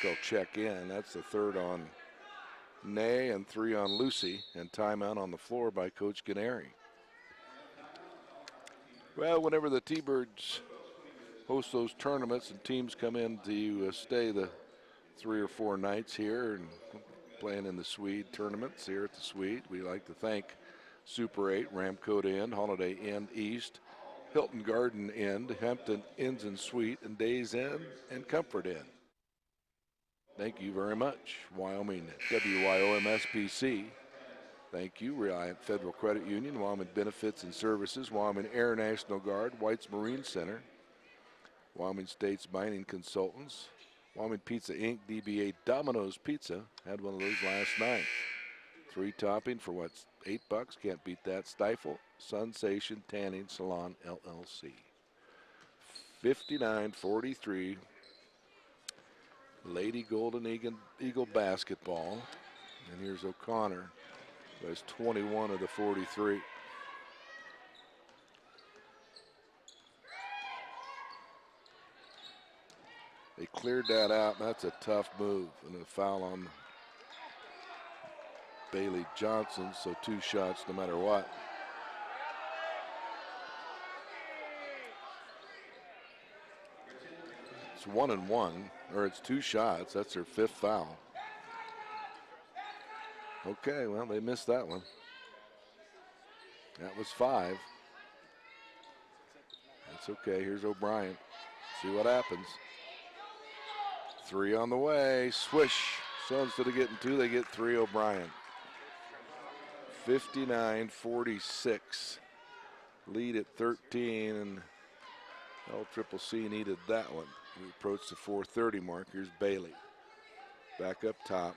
will check in. That's the 3rd on Nay and 3 on Lucy, and timeout on the floor by Coach Gennari. Well, whenever the T-Birds host those tournaments and teams come in to stay the 3 or 4 nights here and playing in the Swede tournaments here at the Swede, we like to thank Super 8, Ramcote Inn, Holiday Inn East, Hilton Garden Inn, Hampton Inns and Suite, and Days Inn and Comfort Inn. Thank you very much. Wyoming WYOMSPC. Thank you. Reliant Federal Credit Union, Wyoming Benefits and Services, Wyoming Air National Guard, White's Marine Center, Wyoming States Mining Consultants, Wyoming Pizza Inc., DBA Domino's Pizza. Had one of those last night. 3 topping for what's $8. Can't beat that. Stifle, Sensation Tanning Salon, LLC. 59-43. Lady Golden Eagle basketball. And here's O'Connor, who has 21 of the 43. They cleared that out. That's a tough move. And a foul on Bailey Johnson, so 2 shots no matter what. It's 1 and 1, or it's 2 shots. That's their 5th foul. Okay, well, they missed that one. That was 5. That's okay. Here's O'Brien. See what happens. 3 on the way. Swish. So instead of getting 2, they get 3. O'Brien. 59-46. lead at 13, and LCCC needed that one. We approach the 4:30 mark. Here's Bailey. Back up top.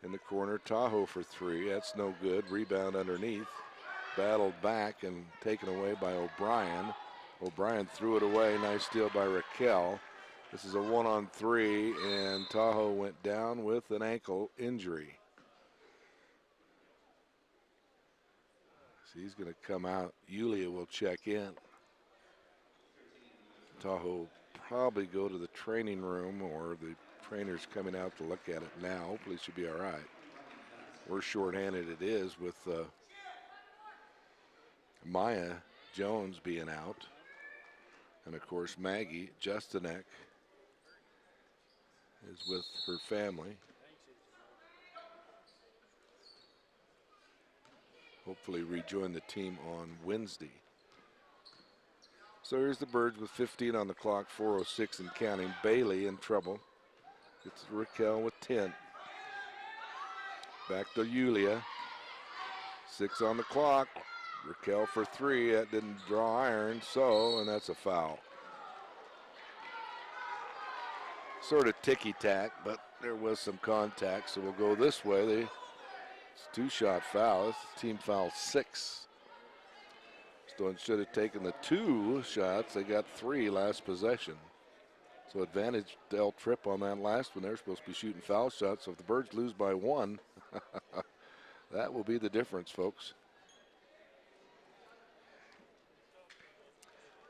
In the corner, Tahoe for three. That's no good. Rebound underneath. Battled back and taken away by O'Brien. O'Brien threw it away. Nice steal by Raquel. This is a 1-on-3, and Tahoe went down with an ankle injury. So he's going to come out. Yulia will check in. Tahoe probably go to the training room, or the trainer's coming out to look at it now. Hopefully it should be all right. We're shorthanded it is with Maya Jones being out. And of course Maggie Justinek is with her family. Hopefully rejoin the team on Wednesday. So here's the Birds with 15 on the clock, 4:06 and counting. Bailey in trouble. It's Raquel with 10. Back to Yulia. 6 on the clock. Raquel for three. That didn't draw iron, and that's a foul. Sort of ticky-tack, but there was some contact, so we'll go this way. It's a 2-shot foul. It's team foul 6. So instead of taking the 2 shots, they got 3 last possession. So advantage to El Trip on that last one. They're supposed to be shooting foul shots. So if the Birds lose by 1, that will be the difference, folks.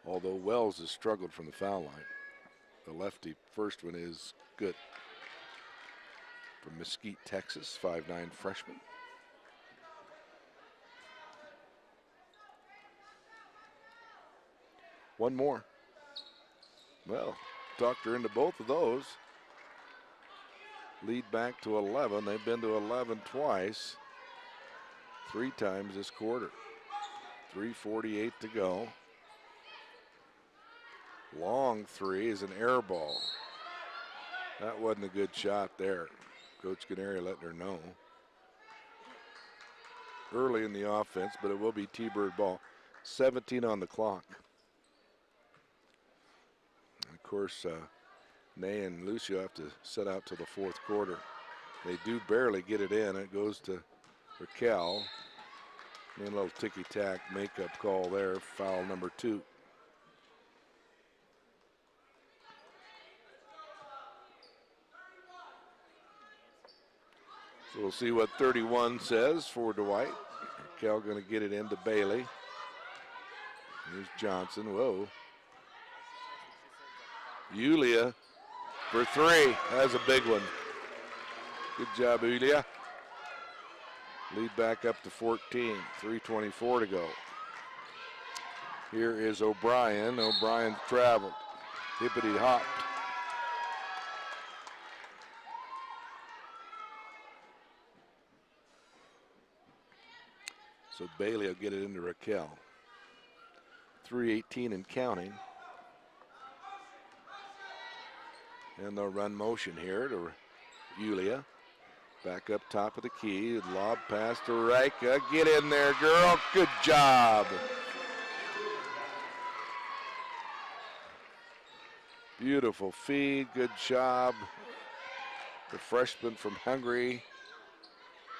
Although Wells has struggled from the foul line. The lefty first one is good. From Mesquite, Texas, 5'9" freshman. One more. Well, talked her into both of those. Lead back to 11. They've been to 11 twice. 3 times this quarter. 3:48 to go. Long three is an air ball. That wasn't a good shot there. Coach Canary letting her know. Early in the offense, but it will be T-Bird ball. 17 on the clock. Of course, Nay and Lucio have to set out till the 4th quarter. They do barely get it in. It goes to Raquel. And a little ticky-tack makeup call there, foul number 2. So we'll see what 31 says for Dwight. Raquel going to get it into Bailey. Here's Johnson. Whoa. Yulia for 3. That's a big one. Good job, Yulia. Lead back up to 14. 3:24 to go. Here is O'Brien. O'Brien traveled. Hippity hopped. So Bailey will get it into Raquel. 3:18 and counting. And they'll run motion here to Yulia. Back up top of the key. Lob pass to Rika. Get in there, girl. Good job. Beautiful feed. Good job. The freshman from Hungary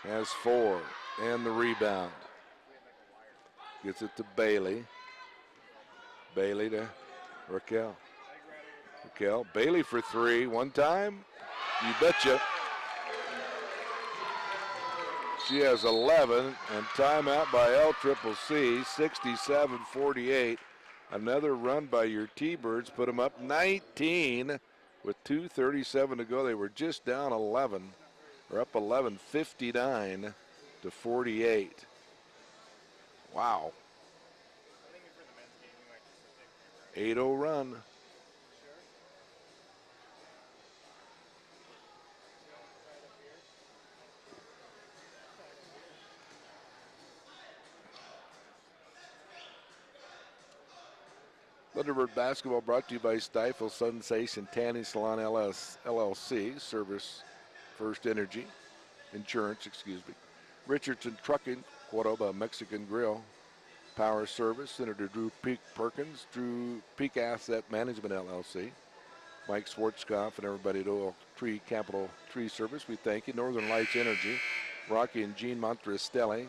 has 4. And the rebound. Gets it to Bailey. Bailey to Raquel. Raquel. Bailey for 3. One time. You betcha. She has 11, and timeout by LCCC, 67-48. Another run by your T-Birds put them up 19 with 2:37 to go. They were just down 11, or up 11, 59 to 48. Wow. 8-0 run. Thunderbird basketball brought to you by Stifel Sensation Tanning Salon LLC, Service First Energy, Insurance, Richardson Trucking, Quoroba Mexican Grill, Power Service, Senator Drew Peak Perkins, Drew Peak Asset Management LLC, Mike Schwarzkopf, and everybody at Oil Tree Capital Tree Service. We thank you. Northern Lights Energy, Rocky and Jean Montrestelli,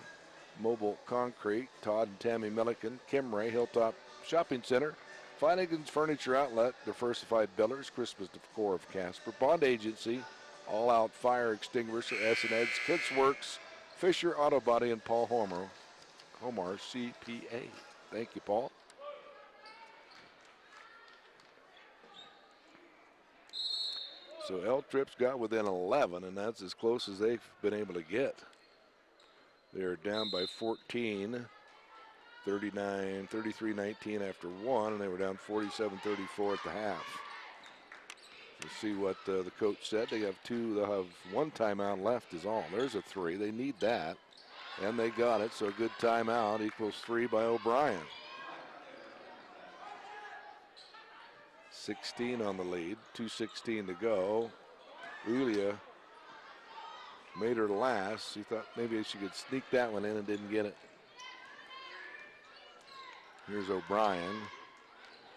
Mobile Concrete, Todd and Tammy Milliken, Kimray, Hilltop Shopping Center, Flanagan's Furniture Outlet, Diversified Builders, Christmas Decor of Casper, Bond Agency, All Out Fire Extinguisher, S&Ed's, Kids Works, Fisher Auto Body, and Paul Homar, CPA. Thank you, Paul. So L-Trip's got within 11, and that's as close as they've been able to get. They're down by 14, 33-19 after one, and they were down 47-34 at the half. We'll see what the coach said. They'll have one timeout left is all. There's a three. They need that, and they got it, so a good timeout equals 3 by O'Brien. 16 on the lead, 2:16 to go. Ulia made her last. She thought maybe she could sneak that one in and didn't get it. Here's O'Brien.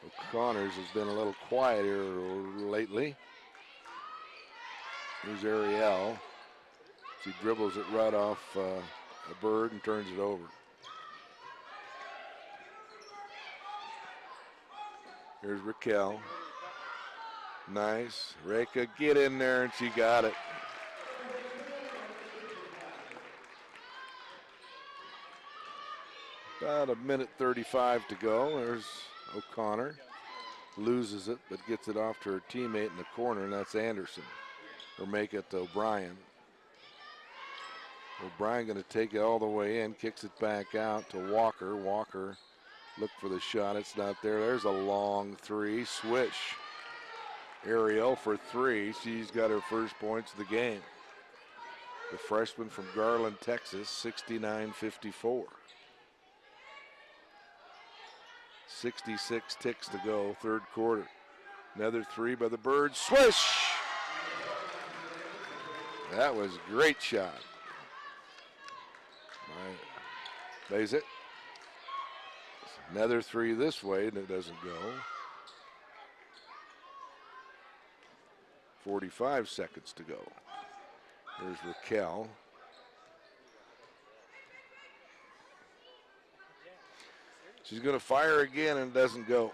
O'Connors has been a little quiet here lately. Here's Ariel. She dribbles it right off a bird and turns it over. Here's Raquel. Nice. Reka, get in there, and she got it. About a minute 35 to go. There's O'Connor. Loses it, but gets it off to her teammate in the corner, and that's Anderson. Or make it to O'Brien. O'Brien going to take it all the way in, kicks it back out to Walker. Walker look for the shot. It's not there. There's a long three. Swish. Ariel for three. She's got her first points of the game. The freshman from Garland, Texas, 69-54. 66 ticks to go, third quarter. Another three by the Birds. Swish! That was a great shot. Plays it. Another three this way, and it doesn't go. 45 seconds to go. There's Raquel. She's going to fire again, and it doesn't go.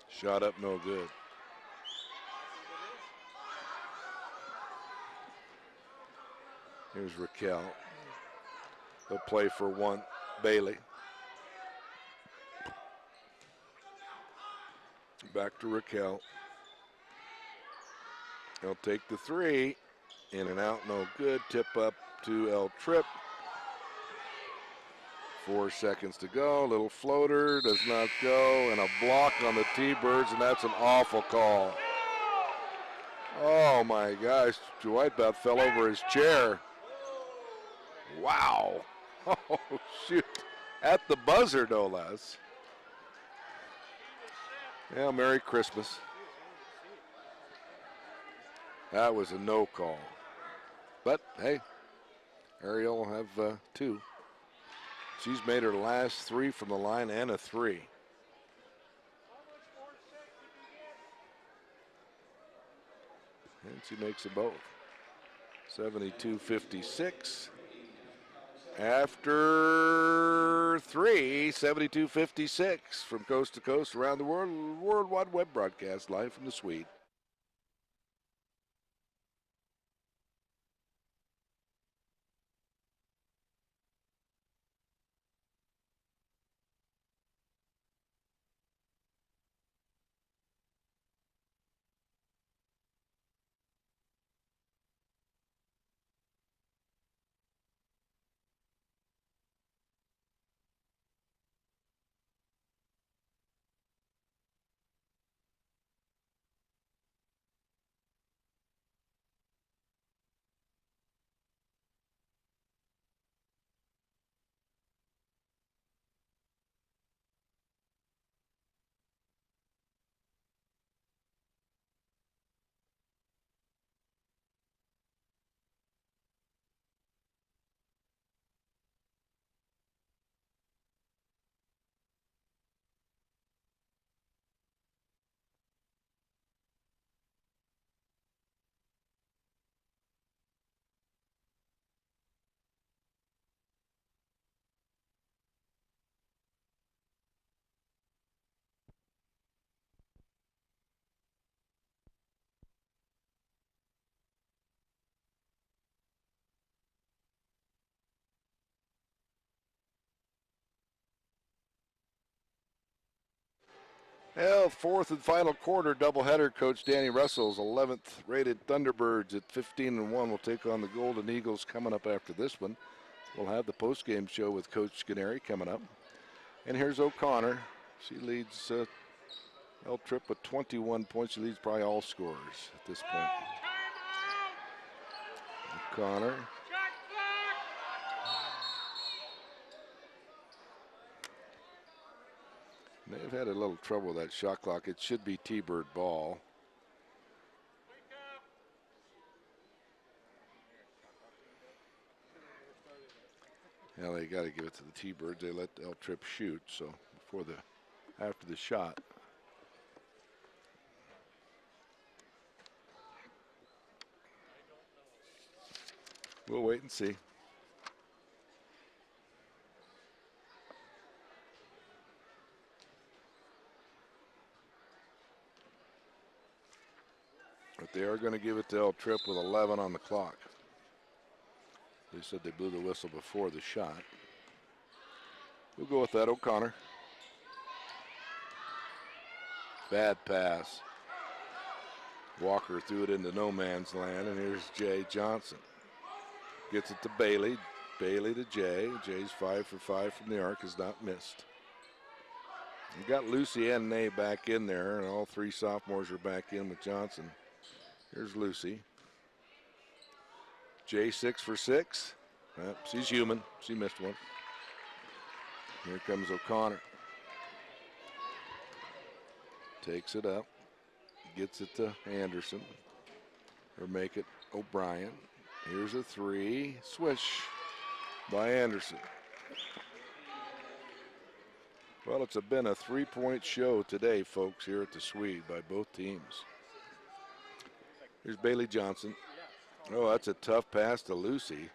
Shot up, no good. Here's Raquel. They'll play for one. Bailey. Back to Raquel. They'll take the three. In and out, no good. Tip up to L Trip. 4 seconds to go. Little floater, does not go. And a block on the T-Birds, and that's an awful call. Oh my gosh, Whitebath fell over his chair. Wow. Oh shoot. At the buzzer, no less. Yeah, Merry Christmas. That was a no call. But hey, Ariel will have two. She's made her last three from the line and a three. And she makes them both. 72-56. After three, 72-56 from coast to coast around the world. World Wide Web broadcast live from the suite. Well, fourth and final quarter doubleheader. Coach Danny Russell's 11th rated Thunderbirds at 15-1 will take on the Golden Eagles coming up after this one. We'll have the post-game show with Coach Scaneri coming up. And here's O'Connor. She leads L Trip with 21 points. She leads probably all scorers at this point. O'Connor. They've had a little trouble with that shot clock. It should be T-Bird ball. Yeah, they got to give it to the T-Birds. They let L Trip shoot, so after the shot. We'll wait and see. But they are going to give it to L Trip with 11 on the clock. They said they blew the whistle before the shot. We'll go with that. O'Connor. Bad pass. Walker threw it into no man's land, and here's Jay Johnson. Gets it to Bailey. Bailey to Jay. Jay's 5 for 5 from the arc, has not missed. We got Lucy and Nay back in there, and all three sophomores are back in with Johnson. Here's Lucy. Jay 6 for 6. She's human. She missed one. Here comes O'Connor. Takes it up. Gets it to Anderson. Or make it O'Brien. Here's a three. Swish by Anderson. Well, it's been a three-point show today, folks, here at the Swede by both teams. Here's Bailey Johnson. Oh, that's a tough pass to Lucy.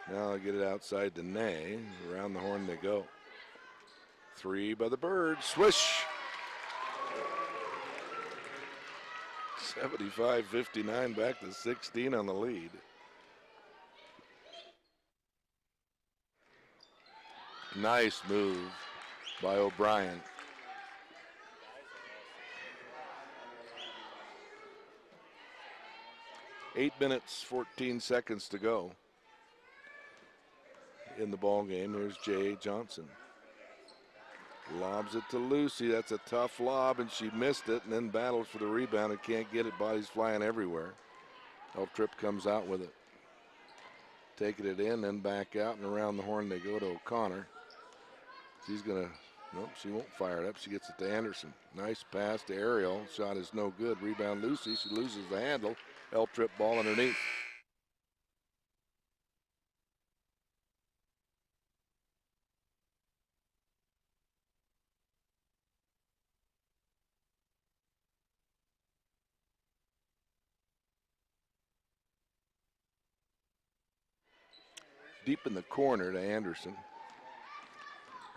Now they'll get it outside to Nay. Around the horn they go. Three by the Birds. Swish! 75-59, back to 16 on the lead. Nice move by O'Brien. Eight minutes, 14 seconds to go in the ball game. Here's Jay Johnson. Lobs it to Lucy. That's a tough lob, and she missed it and then battles for the rebound and can't get it. Bodies flying everywhere. L Trip comes out with it. Taking it in, then back out, and around the horn they go to O'Connor. She's going to, nope, she won't fire it up. She gets it to Anderson. Nice pass to Ariel. Shot is no good. Rebound Lucy. She loses the handle. L Trip ball underneath. Deep in the corner to Anderson.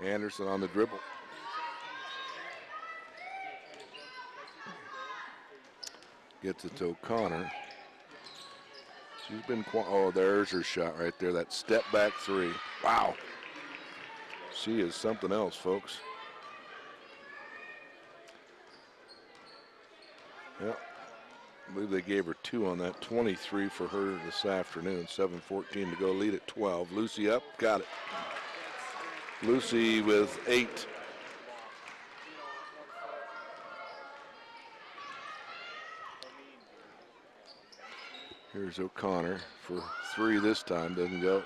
Anderson on the dribble. Gets it to O'Connor. She's been, oh, there's her shot right there. That step back three. Wow. She is something else, folks. Yep. I believe they gave her 2 on that. 23 for her this afternoon. 7:14 to go. Lead at 12. Lucy up. Got it. Lucy with 8. Here's O'Connor for 3 this time. Doesn't go.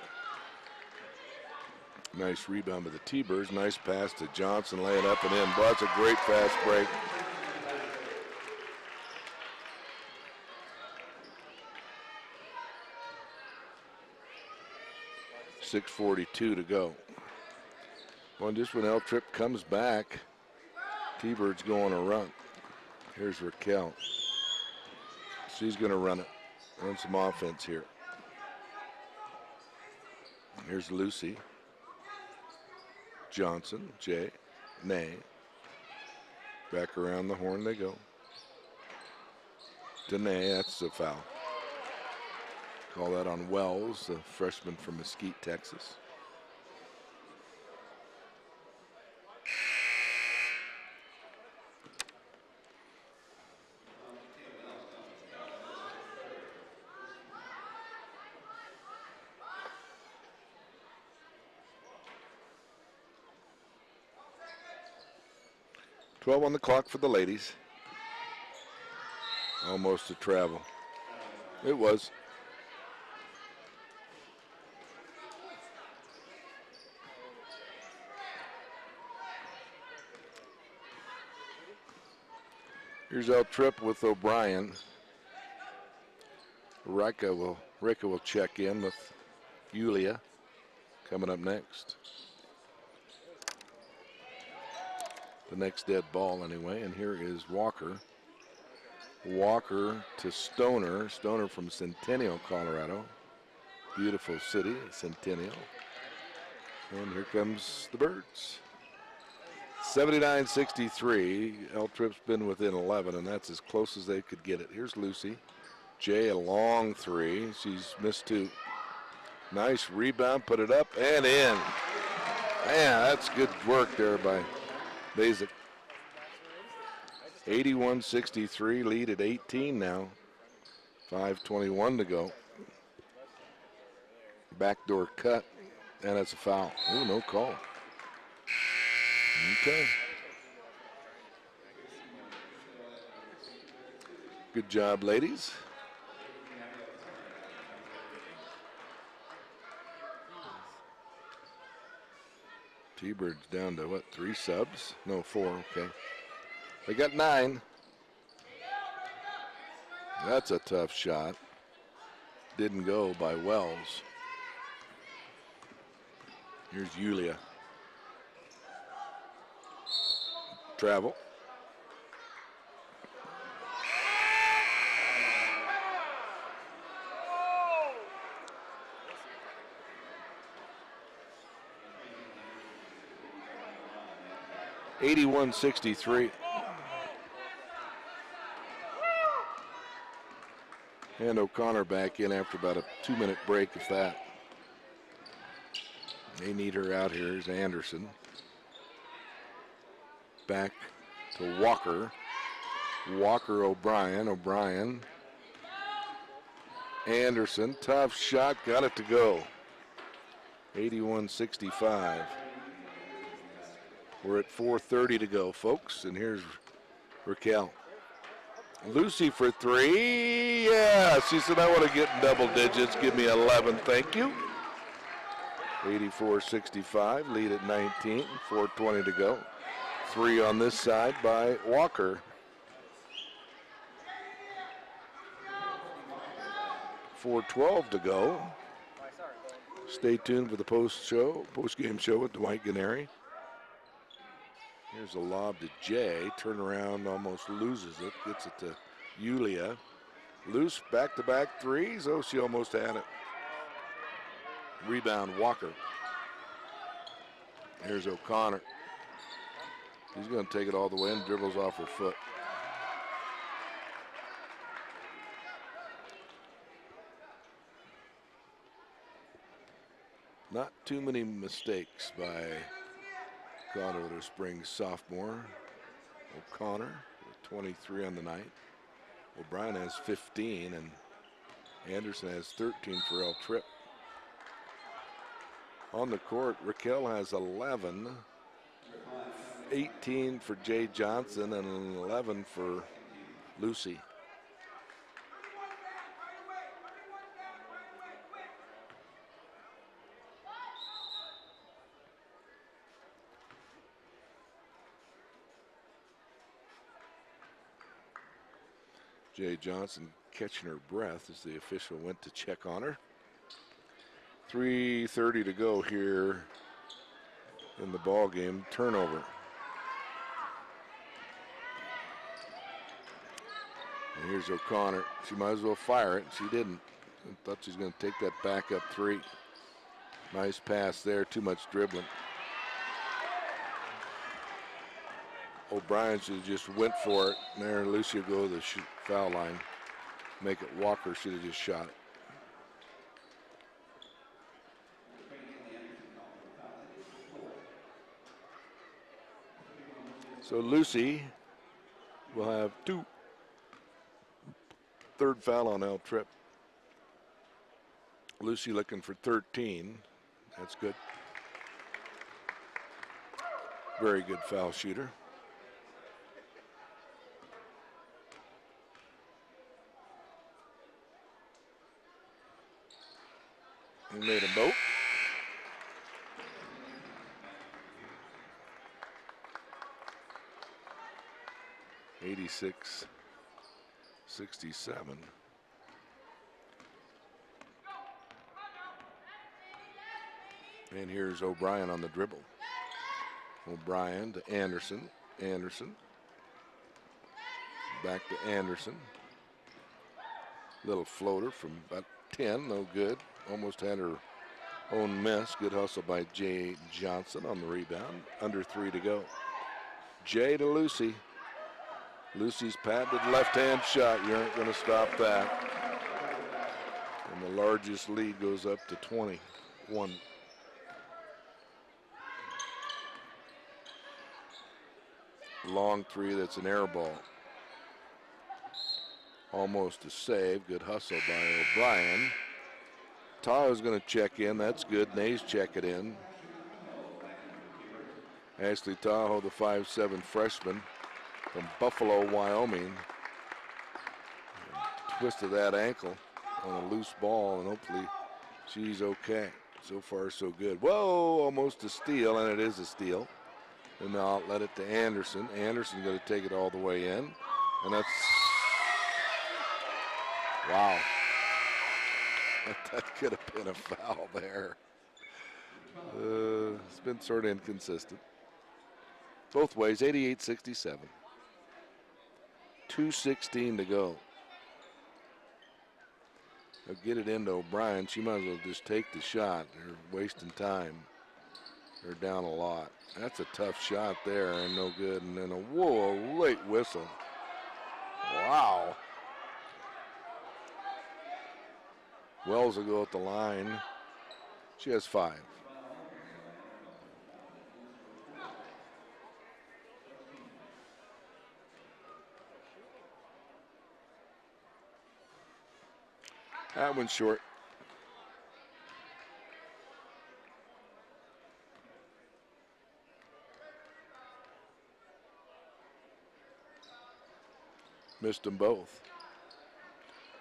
Nice rebound by the T-Birds. Nice pass to Johnson. Lay it up and in. Boy, that's a great fast break. .642 to go. Well, just when L Trip comes back, T-Bird's going to run. Here's Raquel. She's going to run it. Run some offense here. Here's Lucy. Johnson, Jay, Nay. Back around the horn they go. To Nay, that's a foul. Call that on Wells, the freshman from Mesquite, Texas. 12 on the clock for the ladies. Almost a travel. It was. Here's El Trip with O'Brien. Rika will check in with Yulia coming up next. The next dead ball anyway, and here is Walker. Walker to Stoner. Stoner from Centennial, Colorado. Beautiful city, Centennial. And here comes the Birds. 79-63. El Trip's been within 11, and that's as close as they could get it. Here's Lucy. Jay, a long three. She's missed two. Nice rebound, put it up and in. Man, that's good work there by Basic. 81-63, lead at 18 now. 5:21 to go. Backdoor cut, and it's a foul. Ooh, no call. Okay. Good job, ladies. T-Bird's down to what, 3 subs? No, 4, okay. They got 9. That's a tough shot. Didn't go by Wells. Here's Yulia. Travel. (81-63). And O'Connor back in after about a 2-minute break, if that. They need her out here. Here's Anderson. Back to Walker. Walker, O'Brien. O'Brien. Anderson. Tough shot. Got it to go. 81-65. We're at 4:30 to go, folks. And here's Raquel. Lucy for 3. Yeah, she said, I want to get in double digits. Give me 11, thank you. 84-65, lead at 19, 4:20 to go. 3 on this side by Walker. 4:12 to go. Stay tuned for the post-game show with Dwight Ganeri. Here's a lob to Jay. Turn around, almost loses it. Gets it to Yulia. Loose, back-to-back threes. Oh, she almost had it. Rebound, Walker. Here's O'Connor. He's going to take it all the way and dribbles off her foot. Not too many mistakes by Colorado Springs sophomore O'Connor, with 23 on the night. O'Brien has 15, and Anderson has 13 for El Trip. On the court, Raquel has 11, 18 for Jay Johnson, and 11 for Lucy. Jay Johnson catching her breath as the official went to check on her. 3:30 to go here in the ball game. Turnover. And here's O'Connor. She might as well fire it. She didn't. I thought she was going to take that back up 3. Nice pass there. Too much dribbling. O'Brien should have just went for it. And there, Lucy will go to the foul line. Make it Walker should have just shot it. So Lucy will have 2. Third foul on El Trip. Lucy looking for 13. That's good. Very good foul shooter. He made a boat. (86-67). And here's O'Brien on the dribble. O'Brien to Anderson. Anderson. Back to Anderson. Little floater from about 10, no good. Almost had her own miss. Good hustle by Jay Johnson on the rebound. Under 3 to go. Jay to Lucy. Lucy's patented left-hand shot. You aren't going to stop that. And the largest lead goes up to 21. Long three, that's an air ball. Almost a save. Good hustle by O'Brien. Tahoe's going to check in. That's good. Nay's check it in. Ashley Tahoe, the 5'7" freshman from Buffalo, Wyoming. Twisted that ankle on a loose ball, and hopefully she's okay. So far, so good. Whoa, almost a steal, and it is a steal. And now I'll let it to Anderson. Anderson going to take it all the way in. And that's, wow. That could have been a foul there. It's been sort of inconsistent. Both ways, 88-67. 2:16 to go. They'll get it into O'Brien. She might as well just take the shot. They're wasting time. They're down a lot. That's a tough shot there and no good. And then a late whistle. Wow. Wells will go at the line. She has 5. That one's short. Missed them both.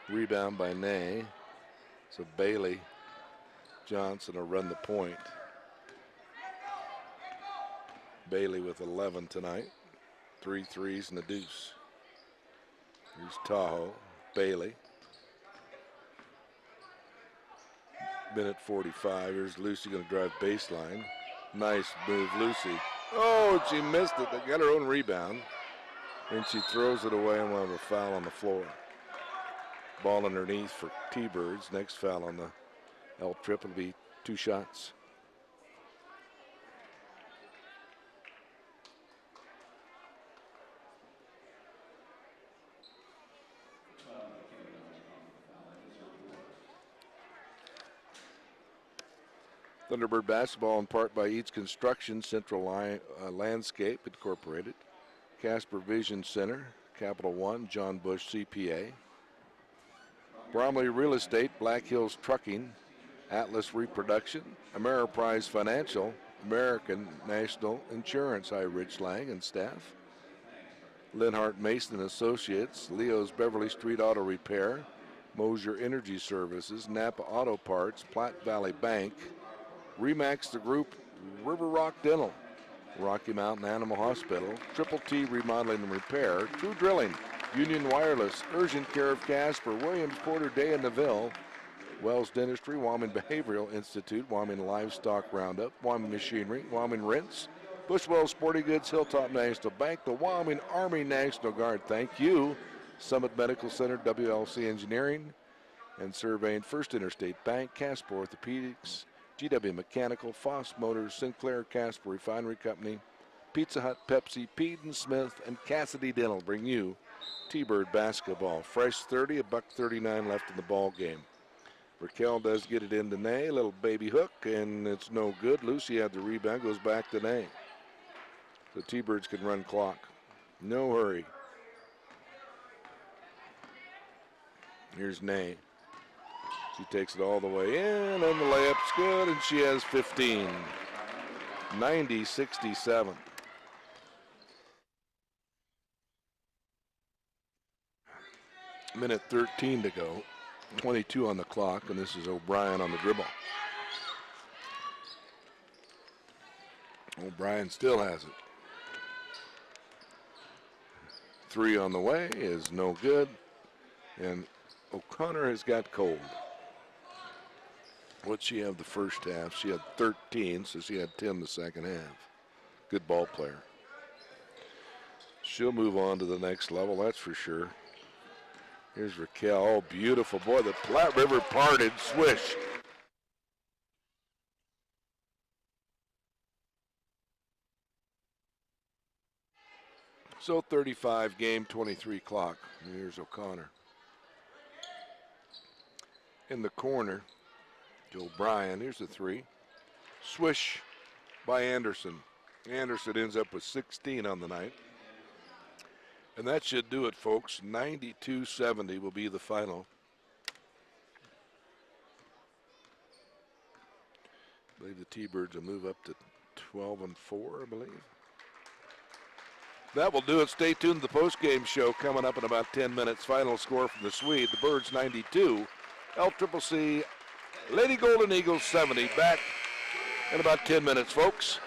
Rebound by Nay. So Bailey Johnson will run the point. Bailey with 11 tonight. 3 threes and a deuce. Here's Tahoe. Bailey. Minute 45. Here's Lucy going to drive baseline. Nice move, Lucy. Oh, she missed it. They got her own rebound. And she throws it away and we'll have a foul on the floor. Ball underneath for T-Birds. Next foul on the L trip will be 2 shots. Thunderbird basketball in part by Eads Construction, Central Landscape Incorporated, Casper Vision Center, Capital One, John Bush CPA, Bromley Real Estate, Black Hills Trucking, Atlas Reproduction, Ameriprise Financial, American National Insurance, High Rich Lang and staff, Linhart Mason Associates, Leo's Beverly Street Auto Repair, Mosier Energy Services, Napa Auto Parts, Platte Valley Bank, Remax the Group, River Rock Dental, Rocky Mountain Animal Hospital, Triple T Remodeling and Repair, True Drilling, Union Wireless, Urgent Care of Casper, Williams Porter Day in Neville, Wells Dentistry, Wyoming Behavioral Institute, Wyoming Livestock Roundup, Wyoming Machinery, Wyoming Rinse, Bushwell Sporting Goods, Hilltop National Bank, the Wyoming Army National Guard, thank you, Summit Medical Center, WLC Engineering, and Surveying, First Interstate Bank, Casper Orthopedics, GW Mechanical, Foss Motors, Sinclair Casper Refinery Company, Pizza Hut, Pepsi, Peden Smith, and Cassidy Dental bring you T-Bird basketball. Fresh 30, $1.39 left in the ball game. Raquel does get it into Nay, a little baby hook, and it's no good. Lucy had the rebound, goes back to Nay. The T-Birds can run clock. No hurry. Here's Nay. She takes it all the way in, and the layup's good, and she has 15. 90-67. Minute 13 to go. 22 on the clock, and this is O'Brien on the dribble. O'Brien still has it. 3 on the way is no good, and O'Connor has got cold. What'd she have the first half? She had 13, so she had 10 the second half. Good ball player. She'll move on to the next level, that's for sure. Here's Raquel. Oh, beautiful. Boy, the Platte River parted. Swish. So 35 game, 23 clock. Here's O'Connor. In the corner, Joe Bryan. Here's the 3. Swish by Anderson. Anderson ends up with 16 on the night. And that should do it, folks. 92-70 will be the final. I believe the T-Birds will move up to 12-4, I believe. That will do it. Stay tuned to the post-game show coming up in about 10 minutes. Final score from the Swede. The Birds 92, LCCC, Lady Golden Eagles 70. Back in about 10 minutes, folks.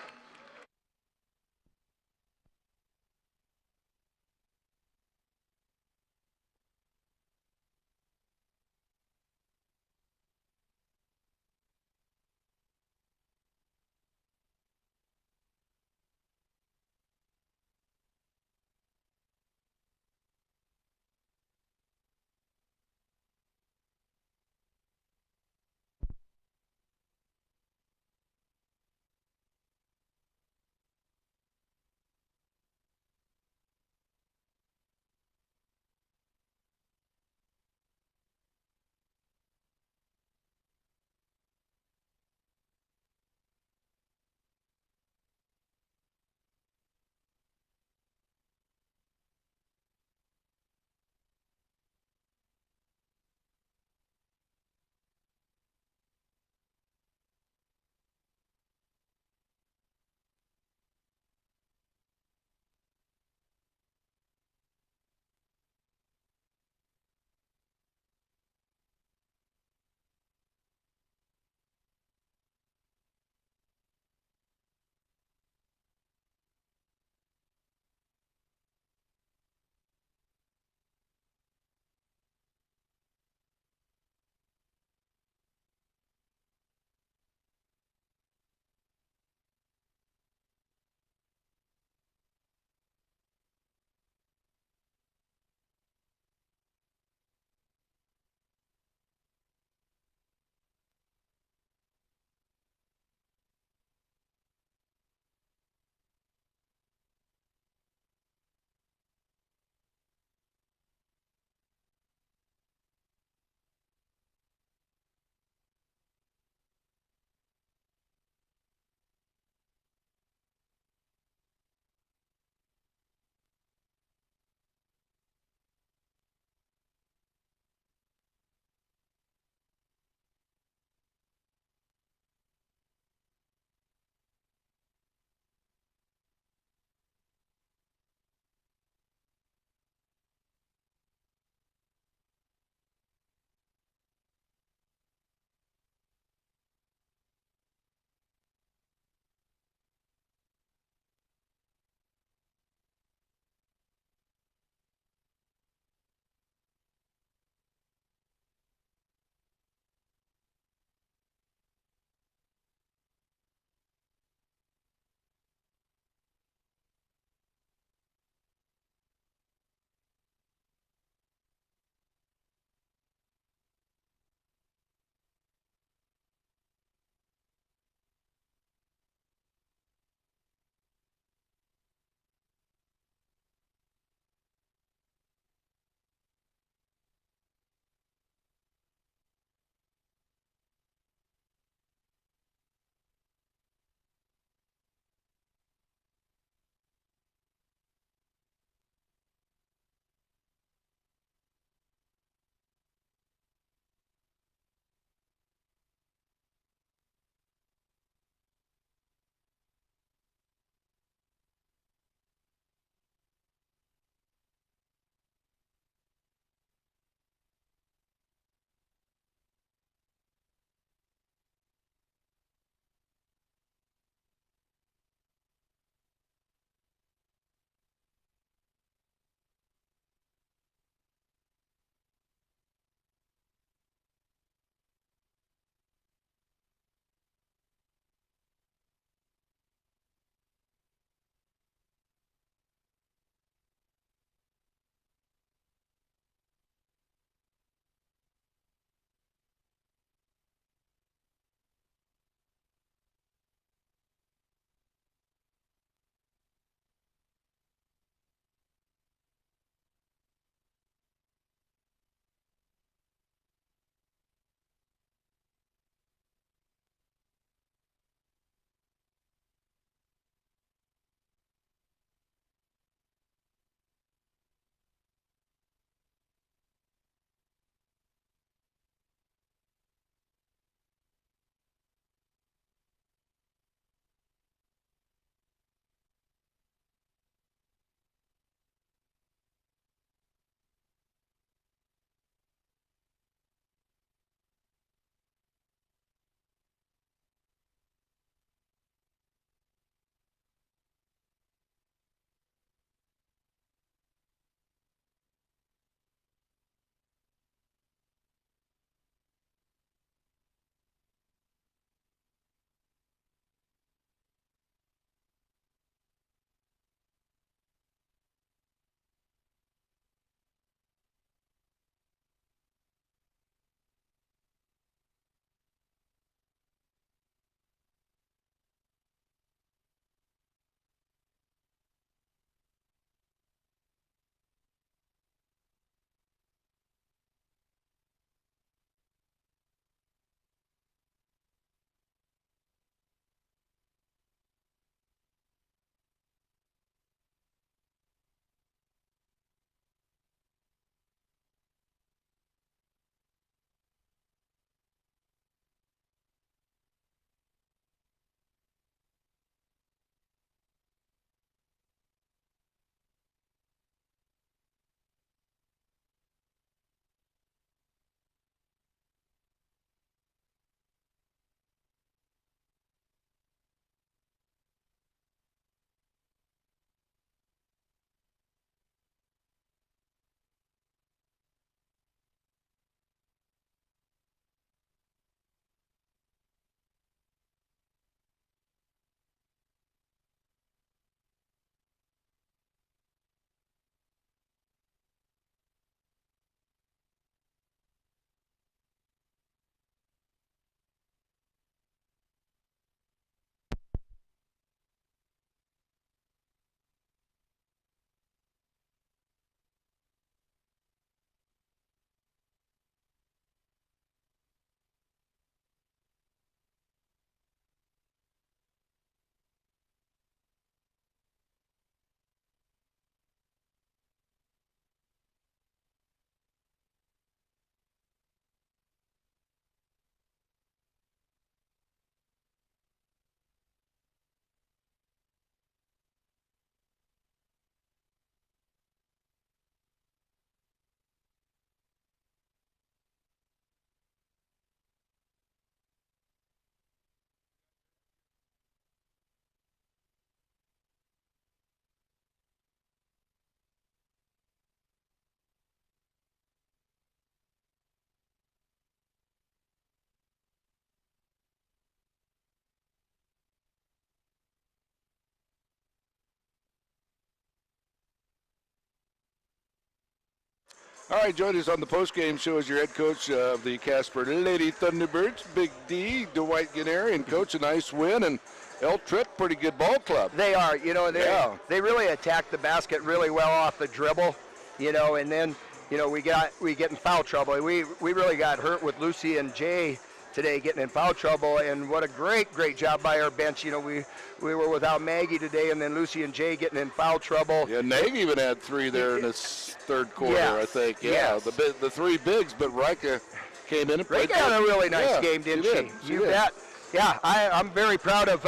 All right, join us on the postgame show as your head coach of the Casper Lady Thunderbirds, Big D, Dwight Guineri, and coach a nice win. And El Trip, pretty good ball club. They are, they really attack the basket really well off the dribble, and then, we get in foul trouble. We really got hurt with Lucy and Jay today getting in foul trouble, and what a great job by our bench. We were without Maggie today, and then Lucy and Jay getting in foul trouble. Yeah, Nag even had 3 there in this third quarter, Yes, I think. Yeah, yes. the 3 bigs, but Rika came in and played. Rika had a really nice Yeah, game, didn't did. she? You bet. Yeah, I'm very proud of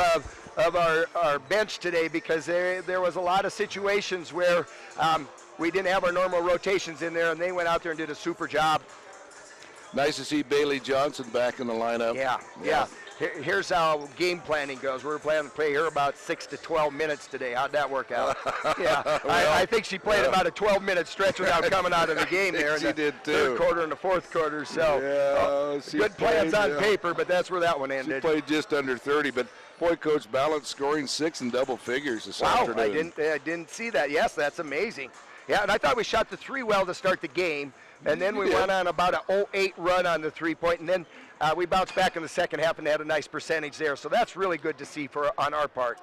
our bench today, because there was a lot of situations where we didn't have our normal rotations in there, and they went out there and did a super job. Nice to see Bailey Johnson back in the lineup. Yeah. Here's how game planning goes. We're planning to play her about 6 to 12 minutes today. How'd that work out? Yeah, I think she played about a 12-minute stretch without coming out of the game there in She the did too. third quarter and the fourth quarter. So she good plans played, on paper, but that's where that one She ended. played just under 30, but boy, Coach Balance scoring 6 in double figures this Wow, afternoon. I didn't see that. Yes, that's amazing. Yeah, and I thought we shot the 3 well to start the game, and then we went on about an 0-8 run on the 3-point, and then we bounced back in the second half and had a nice percentage there. So that's really good to see on our part.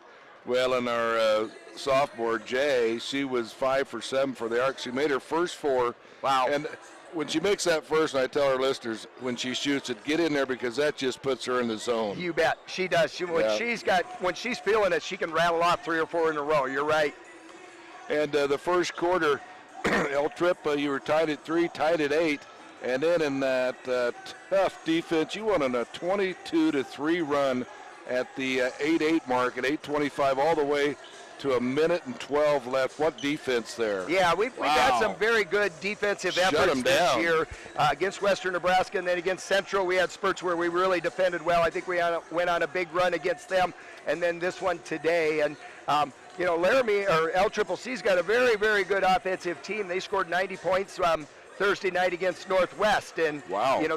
Well, and our sophomore, Jay, she was 5 for 7 for the arc. She made her first 4. Wow. And when she makes that first, and I tell our listeners, when she shoots it, get in there, because that just puts her in the zone. You bet. She does. When she's feeling it, she can rattle off 3 or 4 in a row. You're right. And the first quarter, El Trip, you were tied at 3, tied at 8. And then in that tough defense, you went on a 22-3 run at the 8-8 mark at 8:25, all the way to 1:12 left. What defense there? Yeah, we've had some very good defensive efforts this year against Western Nebraska, and then against Central. We had spurts where we really defended well. I think we went on a big run against them, and then this one today. And Laramie, or LCCC's got a very, very good offensive team. They scored 90 points Thursday night against Northwest, and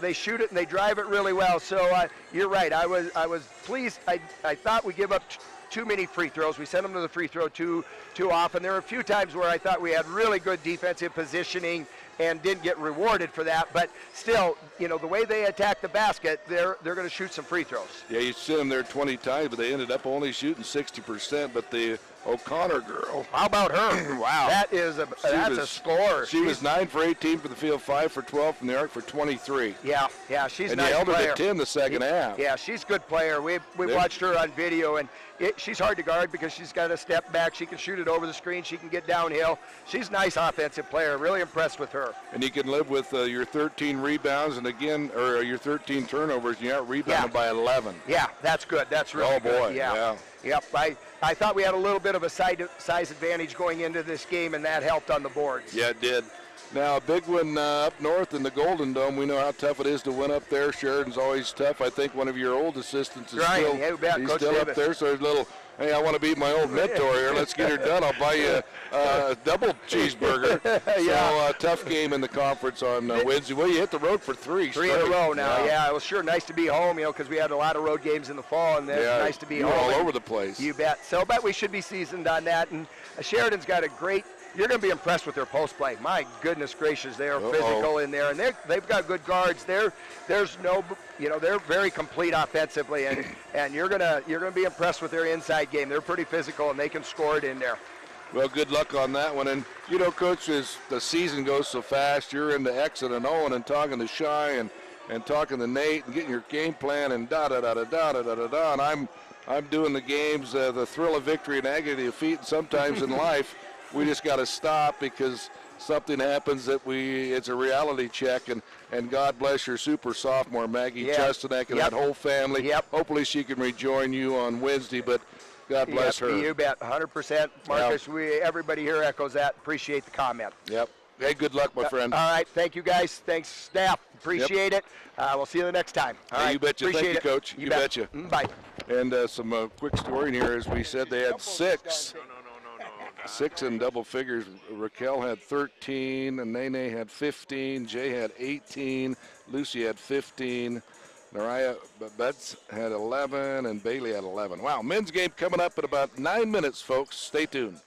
they shoot it and they drive it really well. So you're right. I was pleased. I thought we give up too many free throws. We sent them to the free throw too often. There were a few times where I thought we had really good defensive positioning and didn't get rewarded for that. But still, the way they attack the basket, they're going to shoot some free throws. Yeah, you sent them there 20 times, but they ended up only shooting 60%. But the O'Connor girl, how about her? Wow, that's a score. She was 9 for 18 for the field, 5 for 12 from the arc for 23. Yeah, she's a and nice held player. her to 10 the second half. Yeah, she's a good player. We watched her on video, and she's hard to guard because she's got to step back. She can shoot it over the screen. She can get downhill. She's a nice offensive player. Really impressed with her. And you can live with your 13 rebounds and your 13 turnovers, and you're out rebounded by 11. Yeah, that's good. That's really good. Oh boy, yeah. Yep. I thought we had a little bit of a size advantage going into this game, and that helped on the boards. Yeah, it did. Now, a big one up north in the Golden Dome. We know how tough it is to win up there. Sheridan's always tough. I think one of your old assistants is still up there. So there's a little, hey, I want to beat my old mentor here. Let's get her done. I'll buy you a double cheeseburger. So tough game in the conference on Wednesday. Well, you hit the road for 3. 3 in a row now. Yeah, it was sure nice to be home, because we had a lot of road games in the fall, and it's nice to be home. All over the place. You bet. So, but we should be seasoned on that. And Sheridan's got a great. You're going to be impressed with their post play. My goodness gracious, they are physical in there, and they've got good guards. They're very complete offensively, and you're gonna be impressed with their inside game. They're pretty physical, and they can score it in there. Well, good luck on that one. And Coach, as the season goes so fast, you're into X and Owen and talking to Shy and talking to Nate and getting your game plan and da-da-da-da-da-da-da-da. And I'm doing the games, the thrill of victory and agony of defeat. And sometimes in life, we just got to stop because something happens it's a reality check. And God bless your super sophomore, Maggie Chustanek, and that whole family. Yep. Hopefully she can rejoin you on Wednesday, but God bless her. You bet, 100%. Marcus, everybody here echoes that. Appreciate the comment. Yep. Hey, good luck, my friend. All right. Thank you, guys. Thanks, staff. Appreciate it. We'll see you the next time. All right. You betcha. Appreciate Thank you, Coach. You betcha. Bye. And some quick story in here. As we said, they had 6. 6 in double figures. Raquel had 13, and Nene had 15. Jay had 18. Lucy had 15. Naraya Betts had 11, and Bailey had 11. Wow, men's game coming up in about 9 minutes, folks. Stay tuned.